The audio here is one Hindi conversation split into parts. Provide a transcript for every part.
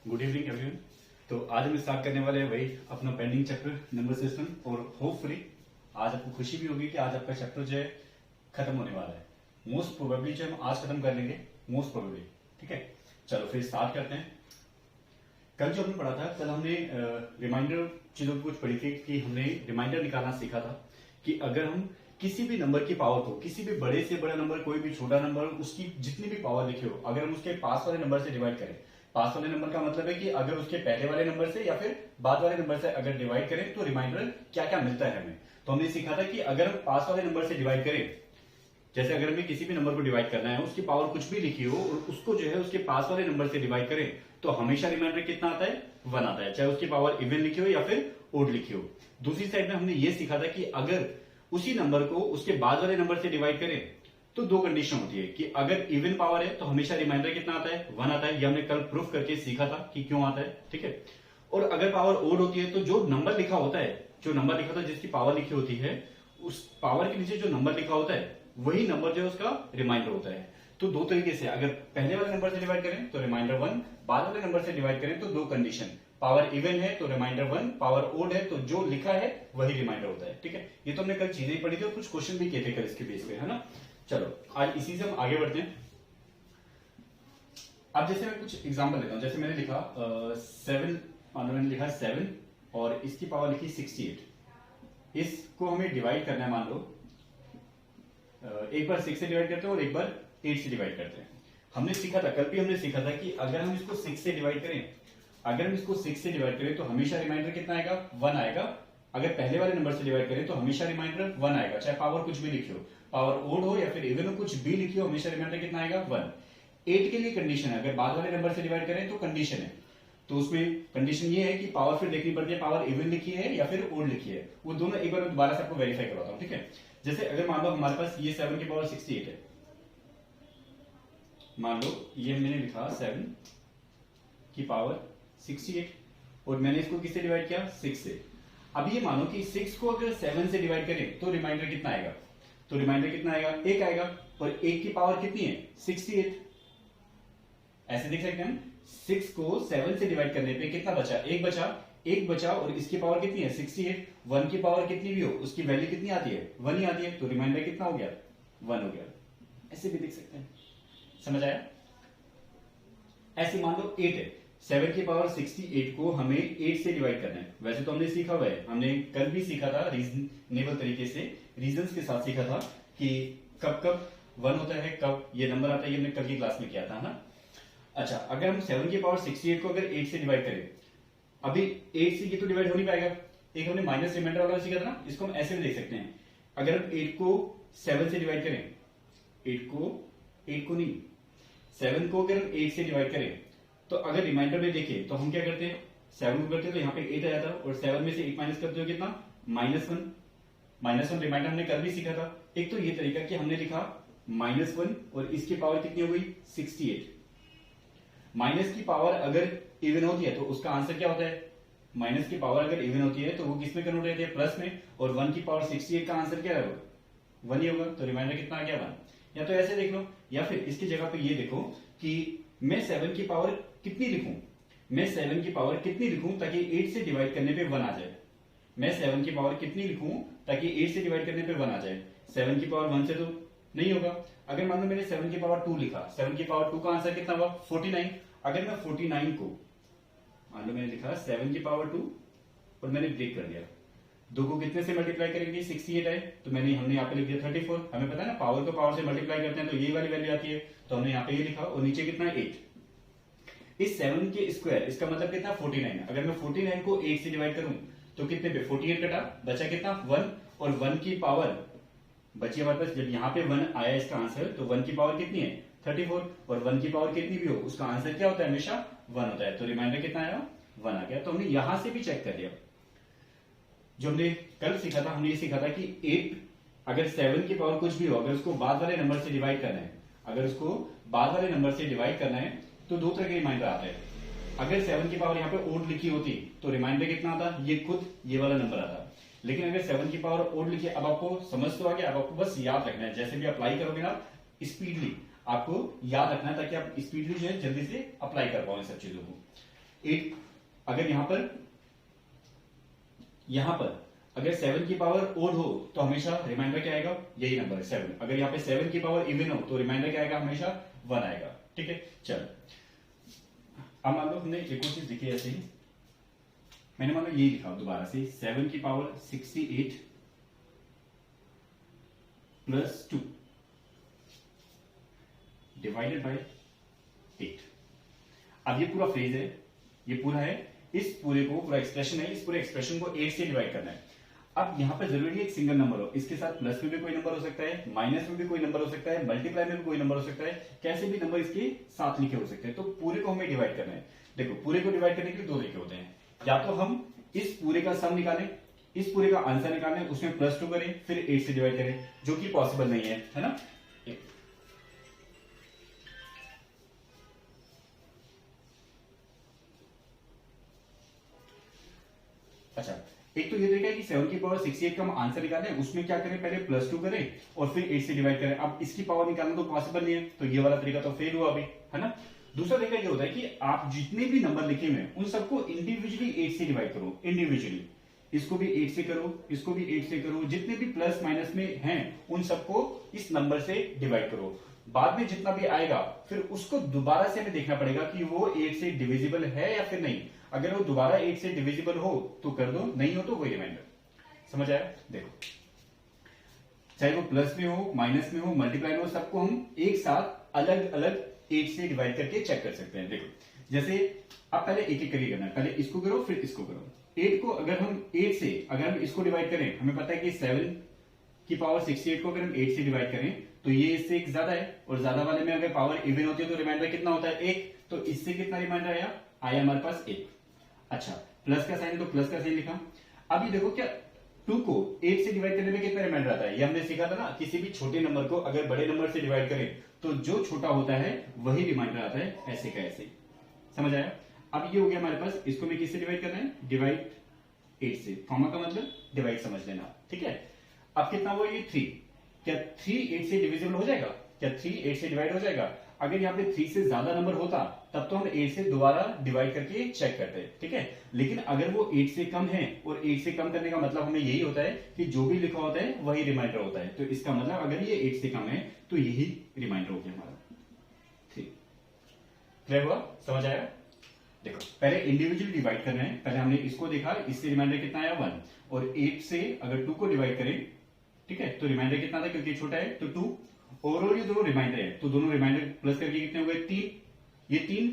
Good evening everyone. तो आज हम स्टार्ट करने वाले हैं वही अपना पेंडिंग चैप्टर नंबर सिस्टम, और होपफुली आज आपको खुशी भी होगी कि आज आपका चैप्टर जो है खत्म होने वाला है। मोस्ट प्रोबेबली जो हम आज खत्म कर लेंगे, मोस्ट प्रोबेबली। ठीक है, चलो फिर स्टार्ट करते हैं। कल जो हमने पढ़ा था, कल हमने रिमाइंडर चीजों की कुछ पढ़ी थी कि हमने रिमाइंडर निकालना सीखा था कि अगर हम किसी भी नंबर की पावर को, किसी भी बड़े से बड़ा नंबर, कोई भी छोटा नंबर, उसकी जितनी भी पावर लिखी हो, अगर हम उसके पास वाले नंबर से डिवाइड करें, पास वाले नंबर का मतलब है कि अगर उसके पहले वाले नंबर से या फिर बाद वाले नंबर से अगर डिवाइड करें तो रिमाइंडर क्या क्या मिलता है हमें। तो हमने सीखा था कि अगर हम पास वाले नंबर से डिवाइड करें, जैसे अगर हमें किसी भी नंबर को डिवाइड करना है, उसकी पावर कुछ भी लिखी हो और उसको जो है उसके पास वाले नंबर से डिवाइड करें, तो हमेशा रिमाइंडर कितना आता है? 1 आता है, चाहे उसकी पावर इवन लिखी हो या फिर ओड लिखी हो। दूसरी साइड में हमने ये सीखा था कि अगर उसी नंबर को उसके बाद वाले नंबर से डिवाइड करें तो दो कंडीशन होती है कि अगर इवन पावर है तो हमेशा रिमाइंडर कितना आता है? 1 आता है। ये हमने कल प्रूफ करके सीखा था कि क्यों आता है। ठीक है, और अगर पावर ओड होती है तो जो नंबर लिखा होता है, जो नंबर लिखा होता है जिसकी पावर लिखी होती है, उस पावर के नीचे जो नंबर लिखा होता है वही नंबर जो है उसका रिमाइंडर होता है। तो दो तरीके से, अगर पहले वाले नंबर से डिवाइड करें तो रिमाइंडर 1, बाद वाले नंबर से डिवाइड करें तो दो कंडीशन, पावर इवन है तो रिमाइंडर 1, पावर ओड है तो जो लिखा है वही रिमाइंडर होता है। ठीक है, ये तो हमने कल चीजें पढ़ी थी और कुछ क्वेश्चन भी किए थे कल इसके बेस पे, है ना। चलो आज इसी से हम आगे बढ़ते हैं। अब जैसे मैं कुछ एग्जांपल लेता हूं, जैसे मैंने लिखा 7, मैंने लिखा 7 और इसकी पावर लिखी 68। इसको हमें डिवाइड करना है, मान लो एक बार 6 से डिवाइड करते हैं और एक बार 8 से डिवाइड करते हैं। हमने सीखा था, कल भी हमने सीखा था कि अगर हम इसको 6 से डिवाइड करें, अगर हम इसको 6 से डिवाइड करें तो हमेशा रिमाइंडर कितना आएगा? 1 आएगा। अगर पहले वाले नंबर से डिवाइड करें तो हमेशा रिमाइंडर 1 आएगा, चाहे पावर कुछ भी लिखी हो, पावर ओड हो या फिर इवन हो, कुछ भी लिखी हो, हमेशा रिमाइंडर कितना आएगा? 1। 8 के लिए कंडीशन है, अगर बाद वाले नंबर से डिवाइड करें तो कंडीशन है, तो उसमें कंडीशन ये है कि पावर फिर देखनी पड़ती है, पावर इवन लिखी है या फिर ओड लिखी है। वो दोनों एक बार दोबारा से आपको वेरीफाई करवाता हूं। ठीक है, जैसे अगर मान लो हमारे पास ये 7 की पावर 68 है, मान लो ये मैंने लिखा 7 की पावर 68 और मैंने इसको किससे डिवाइड किया? 6 से। अब ये मानो कि 6 को अगर 7 से डिवाइड करें तो रिमाइंडर कितना आएगा? तो रिमाइंडर कितना आएगा? 1 आएगा। और 1 की पावर कितनी है? 68। ऐसे देख सकते हैं, 6 को 7 से डिवाइड करने पे कितना बचा? 1 बचा। 1 बचा और इसकी पावर कितनी है? 68। 1 की पावर कितनी भी हो उसकी वैल्यू कितनी आती है? 1 ही आती है, तो रिमाइंडर कितना हो गया? 1 हो गया। ऐसे भी देख सकते हैं, समझ आया? ऐसे मान लो 8 है, 7 की पावर 68 को हमें 8 से डिवाइड करना है। वैसे तो हमने सीखा हुआ है, हमने कल भी सीखा था रीजनेबल तरीके से, रीजंस के साथ सीखा था कि कब कब 1 होता है, कब ये नंबर आता है, ये हमने कल की क्लास में किया था ना। अच्छा, अगर हम 7 की पावर 68 को अगर 8 से डिवाइड करें, अभी 8 से ये तो डिवाइड हो नहीं पाएगा। एक हमने माइनस रिमाइंडर वाला सीखा था ना, इसको हम ऐसे भी देख सकते हैं। अगर हम 8 को 7 से डिवाइड करें, 8 को नहीं, 7 को अगर हम 8 से डिवाइड करें तो अगर रिमाइंडर में देखें तो हम क्या करते हैं? 7 को करते हैं तो यहाँ पे 8 आ जाता है और 7 में से 8 माइनस करते हो कितना? -1। -1 रिमाइंडर हमने कल भी सीखा था। एक तो ये तरीका कि हमने लिखा -1 और इसकी पावर कितनी हो गई? 68। माइनस की पावर अगर इवन होती है तो उसका आंसर क्या होता है? माइनस की पावर अगर इवन होती है तो वो किस में कन्वर्ट होती है? प्लस में। और 1 की पावर 68 का आंसर क्या है? 1 ही होगा, तो रिमाइंडर कितना आ गया? 1। या तो ऐसे देख लो, या फिर इसकी जगह पे ये देखो कि मैं 7 की पावर कितनी लिखूं, मैं 7 की पावर कितनी लिखूं ताकि 8 से डिवाइड करने पे 1 आ जाए। मैं 7 की पावर कितनी लिखूं ताकि 8 से डिवाइड करने पे 1 आ जाए। 7 की पावर 1 से तो नहीं होगा। अगर मान लो मैंने 7 की पावर 2 लिखा, 7 की पावर 2 का आंसर कितना हुआ? 49। अगर मैं 49 को, मान लो मैंने लिखा 7 की पावर 2 और मैंने ब्रेक कर दिया, 2 को कितने से मल्टीप्लाई करेंगे? 68 है, तो हमने यहाँ पे लिख दिया 34। हमें पता है ना, पावर को पावर से मल्टीप्लाई करते हैं तो ये वाली वैल्यू आती है, तो हमने यहाँ पे ये लिखा और नीचे कितना? 8। इस 7 के स्क्वायर, इसका मतलब कितना? 49। अगर मैं 49 को 8 से डिवाइड करूं तो कितने पे? 48 कटा, बचा कितना? 1। और 1 की पावर बची हमारे पास, जब यहाँ पे 1 आया इसका आंसर, तो 1 की पावर कितनी है? 34। और 1 की पावर कितनी भी हो उसका आंसर क्या होता है? हमेशा 1 होता है, तो रिमाइंडर कितना आया? 1 आ गया। तो हमने यहां से भी चेक कर लिया। जो हमने कल सीखा था, हमने ये सीखा था कि 8 अगर 7 की पावर कुछ भी हो, अगर उसको बाद वाले नंबर से डिवाइड करना है, अगर उसको बाद वाले नंबर से डिवाइड करना है तो दो तरह के रिमाइंडर आते हैं। अगर 7 की पावर यहाँ पे ओड लिखी होती तो रिमाइंडर कितना आता? ये खुद ये वाला नंबर आता। लेकिन अगर 7 की पावर ओड लिखी, अब आपको समझ तो आ गया, अब आपको बस याद रखना है, जैसे भी अप्लाई करोगे ना स्पीडली, आपको याद रखना है ताकि आप स्पीडली जो है जल्दी से अप्लाई कर पाओ इन सब चीजों को। 8 अगर यहां पर अगर 7 की पावर ओड हो तो हमेशा रिमाइंडर क्या आएगा, यही नंबर है 7। अगर यहाँ पे 7 की पावर इवन हो तो रिमाइंडर क्या आएगा, हमेशा 1 आएगा। ठीक है, चल अब मान लो हमने एक और चीज लिखी है ऐसे ही, मैंने मान लो ये लिखा दोबारा से 7 की पावर 68 प्लस 2 डिवाइडेड बाय 8। अब ये पूरा फ्रेज है, ये पूरा है, इस पूरे को पूरा एक्सप्रेशन है, इस पूरे एक्सप्रेशन को 8 से डिवाइड करना है। अब यहां पर जरूरी है एक सिंगल नंबर हो, इसके साथ प्लस में भी कोई नंबर हो सकता है, माइनस में भी कोई नंबर हो सकता है, मल्टीप्लाई में भी कोई नंबर हो सकता है, कैसे भी नंबर इसके साथ लिखे हो सकते हैं। तो पूरे को हमें डिवाइड करना है। देखो पूरे को डिवाइड करने के लिए दो तरीके होते हैं, या तो हम इस पूरे का सम निकालें, इस पूरे का आंसर निकालें, उसमें प्लस 2 करें, फिर 8 से डिवाइड करें, जो कि पॉसिबल नहीं है ना। अच्छा, एक तो ये तरीका है कि 7 की पावर 68 का हम आंसर निकालें, उसमें क्या करें, पहले प्लस 2 करें और फिर 8 से डिवाइड करें। अब इसकी पावर निकालना तो पॉसिबल नहीं है, तो ये वाला तरीका तो फेल हुआ अभी, है ना। दूसरा तरीका ये होता है कि आप जितने भी नंबर लिखे हुए उन सबको इंडिविजुअली 8 से डिवाइड करो, इंडिविजुअली इसको भी 8 से करो, इसको भी 8 से करो, जितने भी प्लस माइनस में हैं उन सबको इस नंबर से डिवाइड करो। बाद में जितना भी आएगा फिर उसको दोबारा से हमें देखना पड़ेगा कि वो 8 से डिविजिबल है या फिर नहीं। अगर वो दोबारा 8 से डिविजिबल हो तो कर दो, नहीं हो तो वही रिमाइंडर। समझ आया? देखो चाहे वो प्लस में हो, माइनस में हो, मल्टीप्लाई में हो, सबको हम एक साथ अलग अलग 8 से डिवाइड करके चेक कर सकते हैं। देखो जैसे आप पहले एक एक करके करना है, पहले इसको करो फिर इसको करो। 8 को अगर हम 8 से अगर हम इसको डिवाइड करें, हमें पता है कि 7 की पावर 68 को अगर हम 8 से डिवाइड करें तो ये इससे एक ज्यादा है, और ज्यादा वाले में अगर पावर इवन होती है तो रिमाइंडर कितना होता है, 1। तो इससे कितना रिमाइंडर आया हमारे पास 1। अच्छा, प्लस का साइन तो प्लस का साइन लिखा। अभी देखो क्या 2 को 8 से डिवाइड करने में कितना रिमाइंडर आता है, ये हमने सीखा था ना, किसी भी छोटे नंबर को अगर बड़े नंबर से डिवाइड करें तो जो छोटा होता है वही रिमाइंडर आता है, ऐसे का ऐसे। समझ आया? अब ये हो गया हमारे पास, इसको में किससे डिवाइड करना है, डिवाइड 8 से। कॉमा का मतलब डिवाइड समझ लेना, ठीक है। अब कितना हुआ ये 3, क्या 3 8 से डिविजिबल हो जाएगा, क्या 3 8 से डिवाइड हो जाएगा। अगर यहाँ पे 3 से ज्यादा नंबर होता तब तो हम 8 से दोबारा डिवाइड करके चेक करते हैं, ठीक है। लेकिन अगर वो 8 से कम है, और 8 से कम करने का मतलब हमें यही होता है कि जो भी लिखा होता है वही रिमाइंडर होता है। तो इसका मतलब अगर ये 8 से कम है तो यही रिमाइंडर हो गया हमारा 3। क्लियर हुआ? समझ आया? देखो पहले इंडिविजुअली डिवाइड करना है, पहले हमने इसको देखा, इससे रिमाइंडर कितना आया 1, और 8 से अगर 2 को डिवाइड करें, ठीक है, तो रिमाइंडर कितना था, क्योंकि छोटा है तो 2। ओवरऑल ये दोनों रिमाइंडर है, तो दोनों रिमाइंडर प्लस करके कितने हो गए, 3। ये 3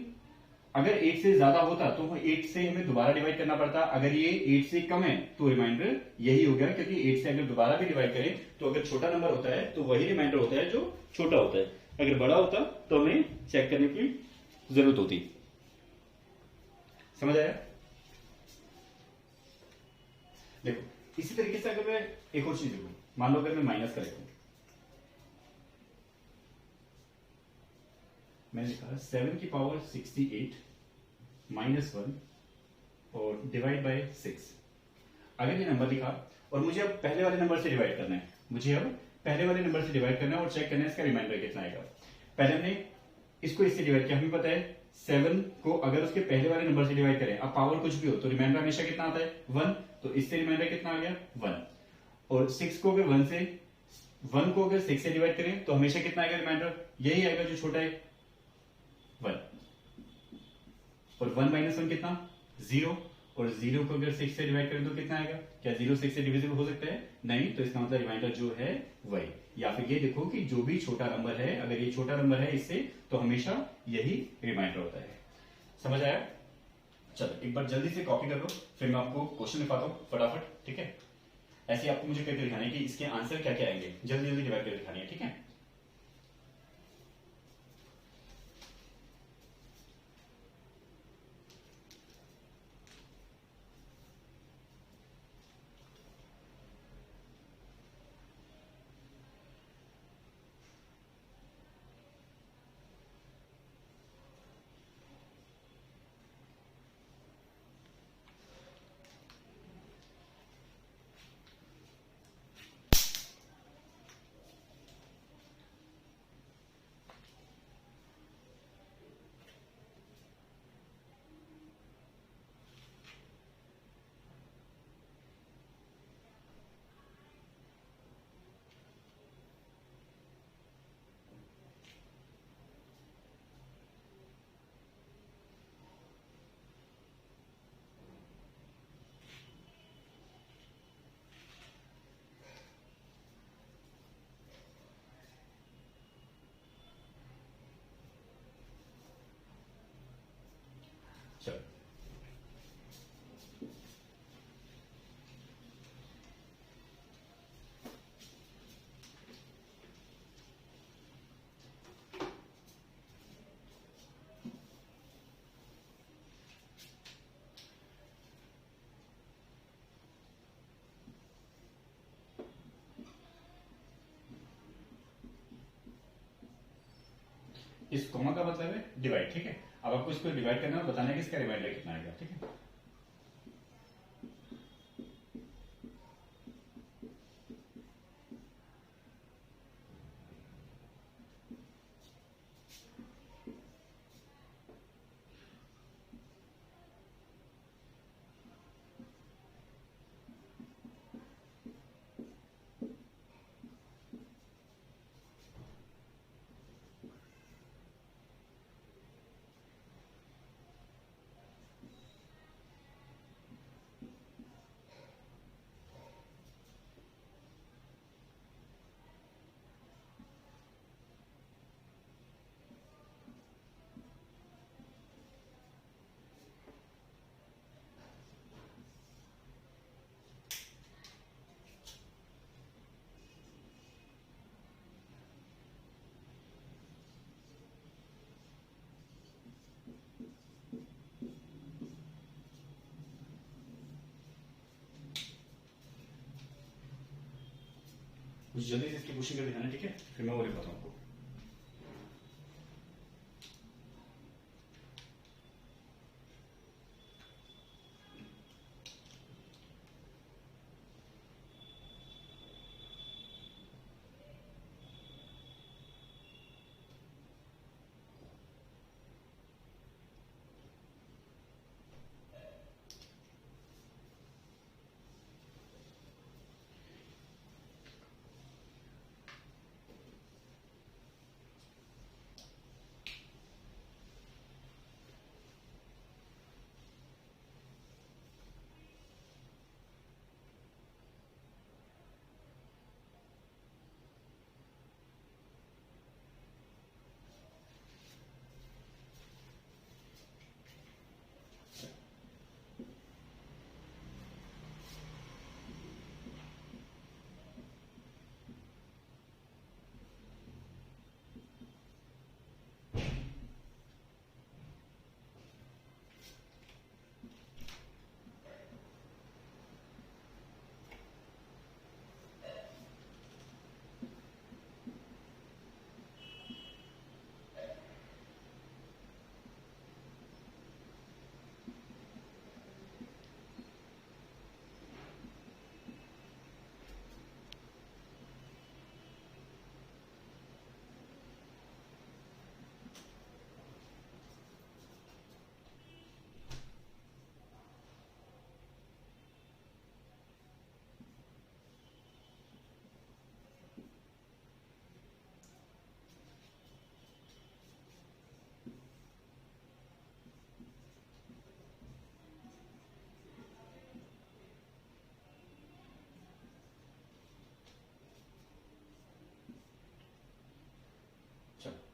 अगर 8 से ज्यादा होता तो 8 से हमें दोबारा डिवाइड करना पड़ता। अगर ये 8 से कम है तो रिमाइंडर यही हो गया, क्योंकि 8 से अगर दोबारा भी डिवाइड करें तो अगर छोटा नंबर होता है तो वही रिमाइंडर होता है जो छोटा होता है। अगर बड़ा होता तो हमें चेक करने की जरूरत होती। समझ आया? देखो इसी तरीके से अगर मैं एक और चीज देखूं, मान लो अगर मैं माइनस कर लेता हूं, मैंने लिखा 7 की पावर 68 माइनस 1 और डिवाइड बाय 6। अगर ये नंबर लिखा और मुझे अब पहले वाले नंबर से डिवाइड करना है, मुझे अब पहले वाले नंबर से डिवाइड करना है और चेक करना है इसका रिमाइंडर कितना आएगा। पहले हमने इसको इससे डिवाइड किया, हमें पता है 7 को अगर उसके पहले वाले नंबर से डिवाइड करें, अब पावर कुछ भी हो तो रिमाइंडर हमेशा कितना आता है 1, तो इससे रिमाइंडर कितना आ गया 1। और 6 को अगर 1 को अगर 6 से डिवाइड करें तो हमेशा कितना आएगा रिमाइंडर, यही आएगा जो छोटा है 1। और 1 माइनस 1 कितना 0, और 0 को अगर 6 से डिवाइड करें तो कितना आएगा, क्या 0 6 से डिविजिबल हो सकता है, नहीं। तो इसका मतलब रिमाइंडर जो है वही। या फिर ये देखो कि जो भी छोटा नंबर है, अगर ये छोटा नंबर है इससे, तो हमेशा यही रिमाइंडर होता है। समझ आया? चलो एक बार जल्दी से कॉपी कर लो, फिर मैं आपको क्वेश्चन लिखवाता हूँ फटाफट, ठीक है। ऐसे आपको मुझे करके दिखाना है कि इसके आंसर क्या क्या आएंगे, जल्दी जल्दी डिवाइड करके दिखानी है, ठीक है। इस कॉमा का मतलब है डिवाइड, ठीक है। अब आपको इसको डिवाइड करना है, बताना है कि इसका रिमाइंडर कितना आएगा, ठीक है। कुछ जल्दी से इसकी क्वेश्चन कर दिखाना, ठीक है, फिर मैं और बताऊँ आपको।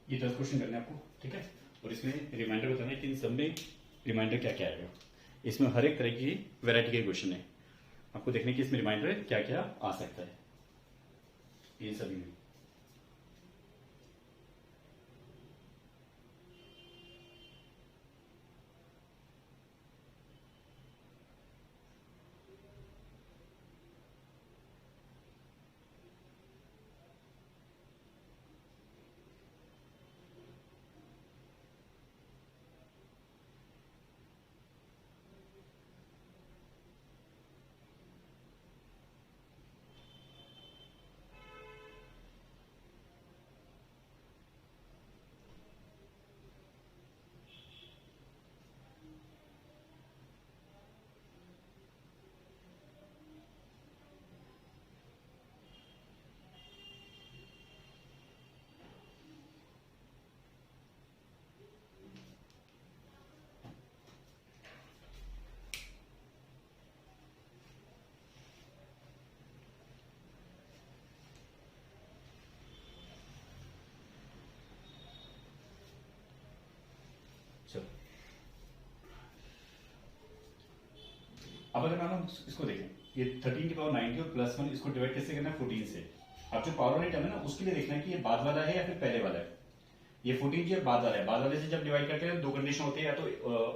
ये 10 क्वेश्चन करने हैं आपको, ठीक है। और इसमें रिमाइंडर बताना है कि इन सब में रिमाइंडर क्या क्या आएगा। इसमें हर एक तरह की वैरायटी के क्वेश्चन है, आपको देखने की इसमें रिमाइंडर क्या क्या आ सकता है इन सभी में। चलो अब अगर मान लो इसको देखें, ये 13 की पावर 90 और +1 इसको डिवाइड कैसे करना है 14 से। अब जो पावर वाली टर्म है ना उसके लिए देखना है कि ये बाद वाला है या फिर पहले वाला है। ये 14 की बाद वाला है, बाद वाले से जब डिवाइड करते हैं दो कंडीशन होती है, या तो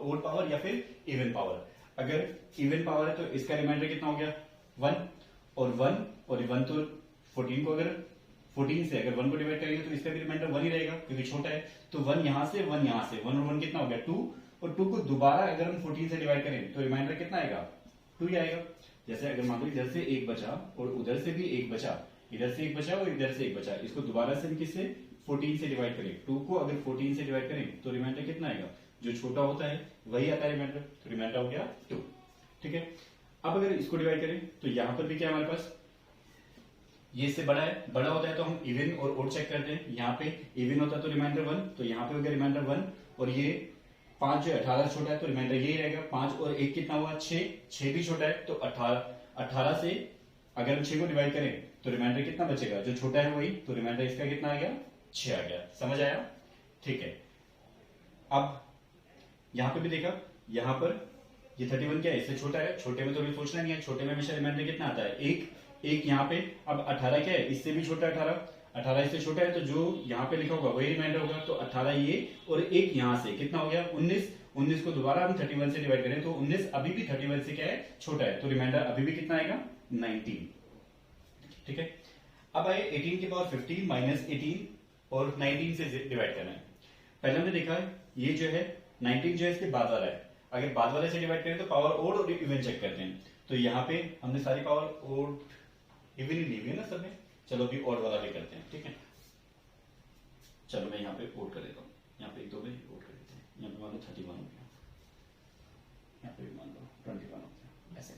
ओड पावर या फिर इवन पावर। अगर इवन पावर है तो इसका रिमाइंडर कितना हो गया 1 और 1 और 1 तो 14 को अगर 14 से अगर 1 को डिवाइड करेंगे तो इसका भी रिमाइंडर 1 ही रहेगा क्योंकि छोटा है। तो 1 यहां से 1 यहां से 1 और 1 कितना हो गया 2, और 2 को दोबारा अगर हम 14 से डिवाइड करें तो रिमाइंडर कितना आएगा 2 ही आएगा। जैसे अगर मान लो इधर से एक बचा और उधर से भी एक बचा, इधर से एक बचा और इधर से एक बचा, इसको दोबारा से हम किससे 14 से डिवाइड करें, 2 को अगर 14 से डिवाइड करें तो रिमाइंडर कितना आएगा, जो छोटा होता है वही आता है रिमाइंडर, तो रिमाइंडर हो गया 2। ठीक है, अब अगर इसको डिवाइड करें तो यहां पर भी क्या हमारे पास ये इससे बड़ा है, बड़ा होता है तो हम इवन और ओड चेक करते हैं। यहाँ पे इवन होता है तो रिमाइंडर 1, तो यहाँ पे हो गया रिमाइंडर 1, और ये 5 जो 18 छोटा है तो रिमाइंडर यही रहेगा। 5 और 1 कितना हुआ 6, 6 भी छोटा है तो 18 से अगर हम 6 को डिवाइड करें तो रिमाइंडर कितना बचेगा, जो छोटा है वही, तो रिमाइंडर इसका कितना आ गया 6 आ गया। समझ आया? ठीक है, अब यहां पे भी देखा, यहां पर ये 31 क्या है, इससे छोटा है, छोटे में तो अभी सोचना नहीं है, छोटे में हमेशा रिमाइंडर कितना आता है 1, एक यहाँ पे। अब 18 क्या है, इससे भी छोटा 18 इससे छोटा है तो जो यहाँ पे लिखा होगा वही रिमाइंडर होगा, तो 18 ये और एक यहाँ से कितना हो गया 19 को दोबारा हम 31 से डिवाइड करें तो 19 अभी भी 31 से क्या है छोटा है, तो रिमाइंडर अभी भी कितना आएगा 19। ठीक है, अब आए 18 की पावर 50 माइनस 18 और 19 से डिवाइड करना है। पहले हमने देखा है ये जो है 19 जो है इसके बाद वाला है, अगर बाद वाले से डिवाइड करें तो पावर ओड और इवन चेक करते हैं। तो यहाँ पे हमने सारी पावर ओड इवन ही ली हुई है ना सब में, चलो अभी ओड वाला भी करते हैं। ठीक है, चलो मैं यहाँ पे ओड कर देता हूँ, यहाँ पे 1 2 में ओड कर देते हैं। यहाँ पे मान लो 31 हो गया, यहाँ पे मान लो 21 हो गया, ऐसे।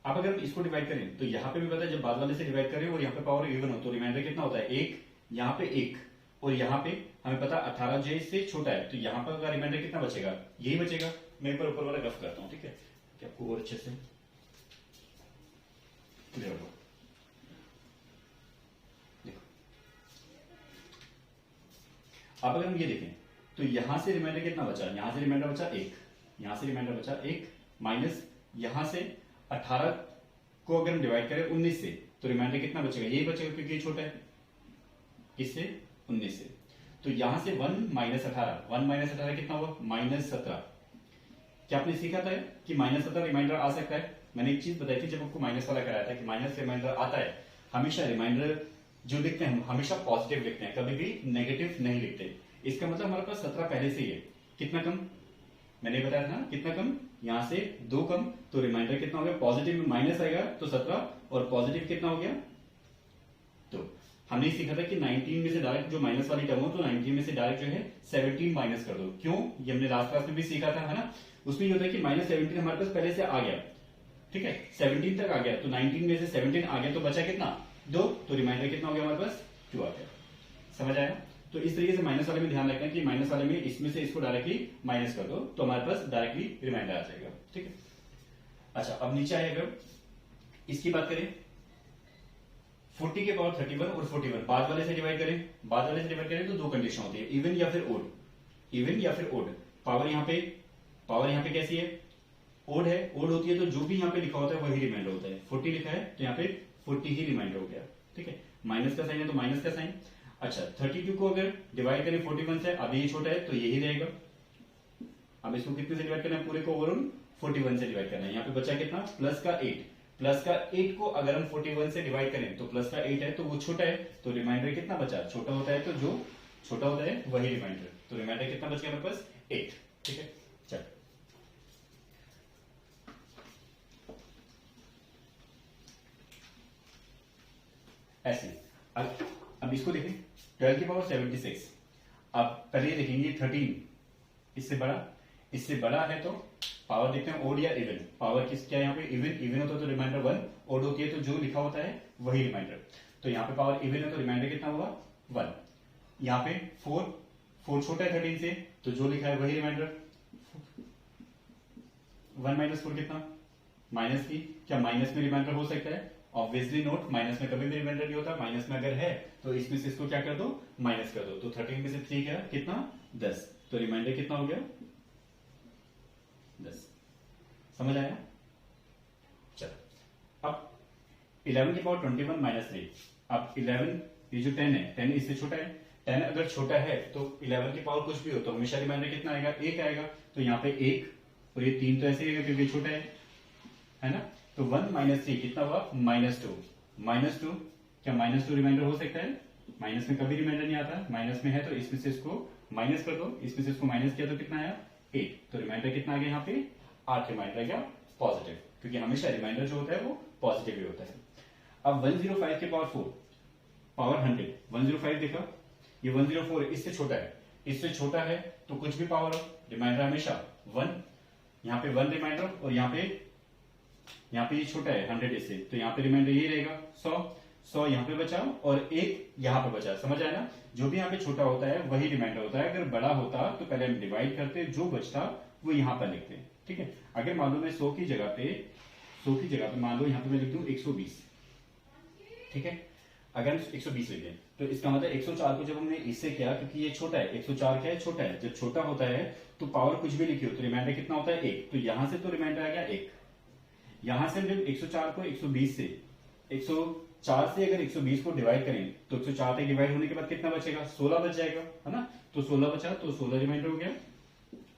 अब अगर हम इसको डिवाइड करें तो यहाँ पे भी पता है जब बाद वाले से डिवाइड करें और यहाँ पे पावर इवन हो तो रिमाइंडर कितना होता है 1, यहाँ पे 1, और यहाँ पे हमें पता 18 जो इससे छोटा है तो यहाँ पर रिमाइंडर कितना बचेगा, यही बचेगा। मैं एक बार ऊपर वाला रफ करता हूँ, ठीक है, कि आपको और अच्छे से क्लियर हो। देखो, अब अगर हम ये देखें तो यहां से रिमाइंडर कितना बचा, यहां से रिमाइंडर बचा 1, यहां से रिमाइंडर बचा 1, माइनस यहां से 18 को अगर हम डिवाइड करें 19 से तो रिमाइंडर कितना बचेगा, यही बचेगा क्योंकि ये छोटा है, इससे 19 से। तो यहां से 1 माइनस 18 कितना हुआ -17। क्या आपने सीखा था कि -17 रिमाइंडर आ सकता है? मैंने एक चीज बताई थी जब आपको माइनस वाला कराया था कि माइनस रिमाइंडर आता है, हमेशा रिमाइंडर जो लिखते हैं हम हमेशा पॉजिटिव लिखते हैं, कभी भी नेगेटिव नहीं लिखते। इसका मतलब हमारे पास 17 पहले से ही है, कितना कम, मैंने बताया था कितना कम, यहां से 2 कम, तो रिमाइंडर कितना हो गया, पॉजिटिव में माइनस आएगा तो 17, और पॉजिटिव कितना हो गया, तो हमने सीखा था कि 19 में से डायरेक्ट जो माइनस वाली टर्म हो तो 19 में से डायरेक्ट जो है 17 माइनस कर दो। क्यों, ये हमने लास्ट क्लास में भी सीखा था, है ना। उसमें ये होता है कि -17 हमारे पास पहले से आ गया, ठीक है, 17 तक आ गया, तो 19 में से 17 आ गया तो बचा कितना 2, तो रिमाइंडर कितना हो गया हमारे पास 2 आ गया। समझ आया? तो इस तरीके से माइनस वाले में ध्यान रखना कि माइनस वाले में इसमें से इसको डायरेक्टली माइनस कर दो तो हमारे पास डायरेक्टली रिमाइंडर आ जाएगा। ठीक है, अच्छा अब नीचे आए अगर इसकी बात करें 40 के पावर 31 और 41 बाद वाले से डिवाइड करें, बाद वाले से डिवाइड करें तो 2 कंडीशन होती है, इवन या फिर ओड, इवन या फिर ओड। पावर यहाँ पे कैसी है, ओड है, ओड होती है तो जो भी यहाँ पे लिखा होता है वही रिमाइंडर होता है। 40 लिखा है तो यहाँ पे 40 ही रिमाइंडर हो गया। ठीक है, माइनस का साइन है तो माइनस का साइन। अच्छा 32 को अगर डिवाइड करें 41 से, अभी ये छोटा है तो यही रहेगा। अब इसको कितने से डिवाइड करना है, पूरे को ओवरऑल 41 से डिवाइड करना है। यहाँ पे बचा कितना, प्लस का 8, प्लस का 8 को अगर हम 41 से डिवाइड करें तो प्लस का 8 है तो वो छोटा है, तो रिमाइंडर कितना बचा, छोटा होता है तो जो छोटा होता है वही रिमाइंडर, तो रिमाइंडर कितना बच गया हमारे पास 8। ठीक है, चल ऐसे। अब इसको देखें 12 की पावर 76। अब पहले ये देखेंगे 13 इससे बड़ा है तो पावर देखते हैं ओड या इवन। पावर किस क्या यहाँ पे इवन होता है तो रिमाइंडर 1, ओड होती है तो जो लिखा होता है वही रिमाइंडर। तो यहाँ पे पावर इवन है तो रिमाइंडर कितना हुआ 1। यहाँ पे 4 छोटा है 13 से तो जो लिखा है वही रिमाइंडर। 1 माइनस 4 कितना, माइनस की, क्या माइनस में रिमाइंडर हो सकता है, ऑब्वियसली नोट, माइनस में कभी भी रिमाइंडर नहीं होता। माइनस में अगर है तो इसमें से इसको क्या कर दो, माइनस कर दो, तो 13 में से 3 क्या कितना 10, तो रिमाइंडर कितना हो गया 10। समझ आया? चलो अब 11 की पावर 21 माइनस 3। अब 11 ये जो 10 है, 10 इससे छोटा है, 10 अगर छोटा है तो 11 की पावर कुछ भी हो तो हमेशा रिमाइंडर कितना आएगा 1 आएगा। तो यहाँ पे 1 और ये 3 तो ऐसे ही क्योंकि छोटा है ना। तो 1 माइनस 3 कितना हुआ -2। -2 क्या -2 रिमाइंडर हो सकता है? माइनस में कभी रिमाइंडर नहीं आता, माइनस में है तो इसमें से इसको माइनस कर दो, इसमें से इसको माइनस किया तो कितना आया 8। तो रिमाइंडर कितना आ गया यहाँ पे 8 रिमाइंडर आ गया पॉजिटिव, क्योंकि हमेशा रिमाइंडर जो होता है वो पॉजिटिव ही होता है। अब 105 के पावर 4 पावर 100, 105 देखा, ये 104 इससे छोटा है, इससे छोटा है तो कुछ भी पावर हो रिमाइंडर हमेशा 1, यहाँ पे 1 रिमाइंडर, और यहाँ पे ये छोटा है 100 इससे, तो यहाँ पे रिमाइंडर ये रहेगा 100 यहाँ पे बचा और एक यहाँ पे बचा। समझ आया ना? जो भी यहाँ पे छोटा होता है वही रिमाइंडर होता है। अगर बड़ा होता तो पहले हम डिवाइड करते, जो बचता वो यहाँ पर लिखते। ठीक है, अगर मान लो मैं 100 की जगह पे मान लो यहाँ पे मैं लिख दूं 120। ठीक है, अगर हम 120 लिख दें तो इसका मतलब 104 को जब हमने इससे किया, क्योंकि ये छोटा है, 104 क्या है छोटा है, जब छोटा होता है तो पावर कुछ भी लिखी हो तो रिमाइंडर कितना होता है 1। तो यहां से तो रिमाइंडर आ गया 1। यहां से जब 104 को 120 से 104 से अगर 120 को डिवाइड करें तो 104 तक डिवाइड होने के बाद कितना बचेगा 16 बच जाएगा, है ना? तो 16 बचा तो 16 रिमाइंडर हो गया।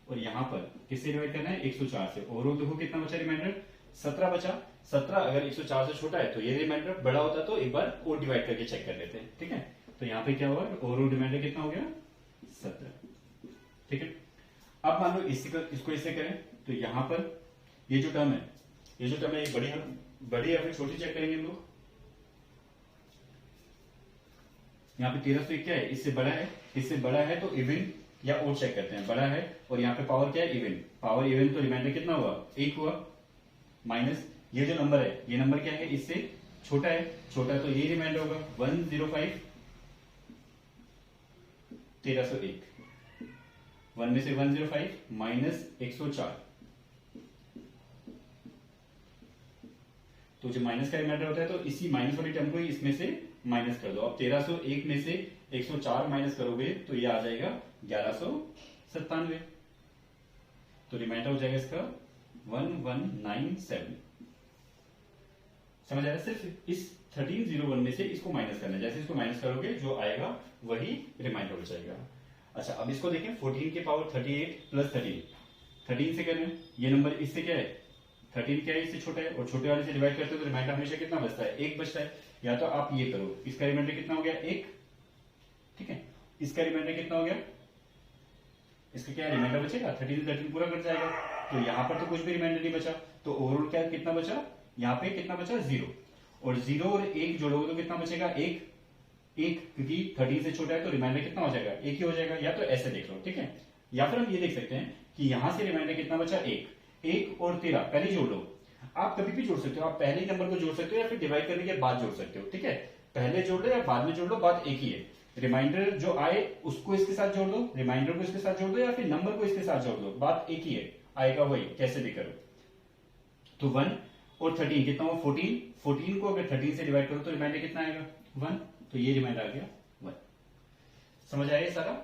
और यहां पर किससे डिवाइड करना है 104 से, और देखो कितना बचा रिमाइंडर 17 बचा। 17 अगर 104 से छोटा है तो ये रिमाइंडर, बड़ा होता तो एक बार और डिवाइड करके चेक कर लेते हैं। ठीक है, तो यहाँ पे क्या हुआ ओवरऑल रिमाइंडर कितना हो गया 17। ठीक है, अब मान लो इसको इससे करें तो यहाँ पर ये जो टर्म है ये बड़ी या फिर छोटी चेक करेंगे हम लोग। यहाँ पे 1301 क्या है इससे बड़ा है तो इवन या ओड चेक करते हैं, बड़ा है और यहाँ पे पावर क्या है इवन, पावर इवन तो रिमाइंडर कितना हुआ 1 हुआ, माइनस ये जो नंबर है ये नंबर क्या है इससे छोटा है तो ये रिमाइंडर होगा 105 1301, 1 में से 105 माइनस 104, तो जो माइनस का रिमाइंडर होता है तो इसी माइनस वाली टर्म को ही इसमें से माइनस कर दो। अब 1301 में से 104 माइनस करोगे तो ये आ जाएगा 1197, तो रिमाइंडर हो जाएगा इसका 1197। समझ आया? सिर्फ इस 1301 में से इसको माइनस करना है, जैसे इसको माइनस करोगे जो आएगा वही रिमाइंडर हो जाएगा। अच्छा, अब इसको देखें 14 के पावर 38 प्लस 13 से करें, ये नंबर इससे क्या है 13 क्या है इससे छोटा है, और छोटे वाले से डिवाइड करते हो तो रिमाइंडर हमेशा कितना बचता है 1 बचता है। या तो आप ये करो, इसका रिमाइंडर कितना हो गया 1। ठीक है, इसका रिमाइंडर कितना हो गया, इसका क्या रिमाइंडर बचेगा 13 पूरा कट जाएगा, तो यहाँ पर तो कुछ भी रिमाइंडर नहीं बचा, तो ओवरऑल क्या कितना बचा यहाँ पे कितना बचा 0, और 0 और 1 जोड़ोगे तो कितना बचेगा 1, क्योंकि 13 से छोटा है तो रिमाइंडर कितना हो जाएगा 1 ही हो जाएगा। या तो ऐसे देख लो, ठीक है, या फिर हम ये देख सकते हैं कि यहां से रिमाइंडर कितना बचा 1 और 13 पहले जोड़ लो। आप कभी भी जोड़ सकते हो, आप पहले नंबर को जोड़ सकते हो या फिर डिवाइड करने के बाद जोड़ सकते हो। ठीक है, पहले जोड़ लो या बाद में जोड़ लो, बात एक ही है। रिमाइंडर जो आए उसको इसके साथ जोड़ दो, रिमाइंडर को इसके साथ जोड़ दो, या फिर नंबर को इसके साथ जोड़ दो, बात एक ही है, आएगा वही, कैसे भी करो। तो 1 और 13 कितना हुआ 14 को अगर 13 से डिवाइड करो तो रिमाइंडर कितना आएगा 1, तो ये रिमाइंडर आ गया 1। समझ आया ये सारा?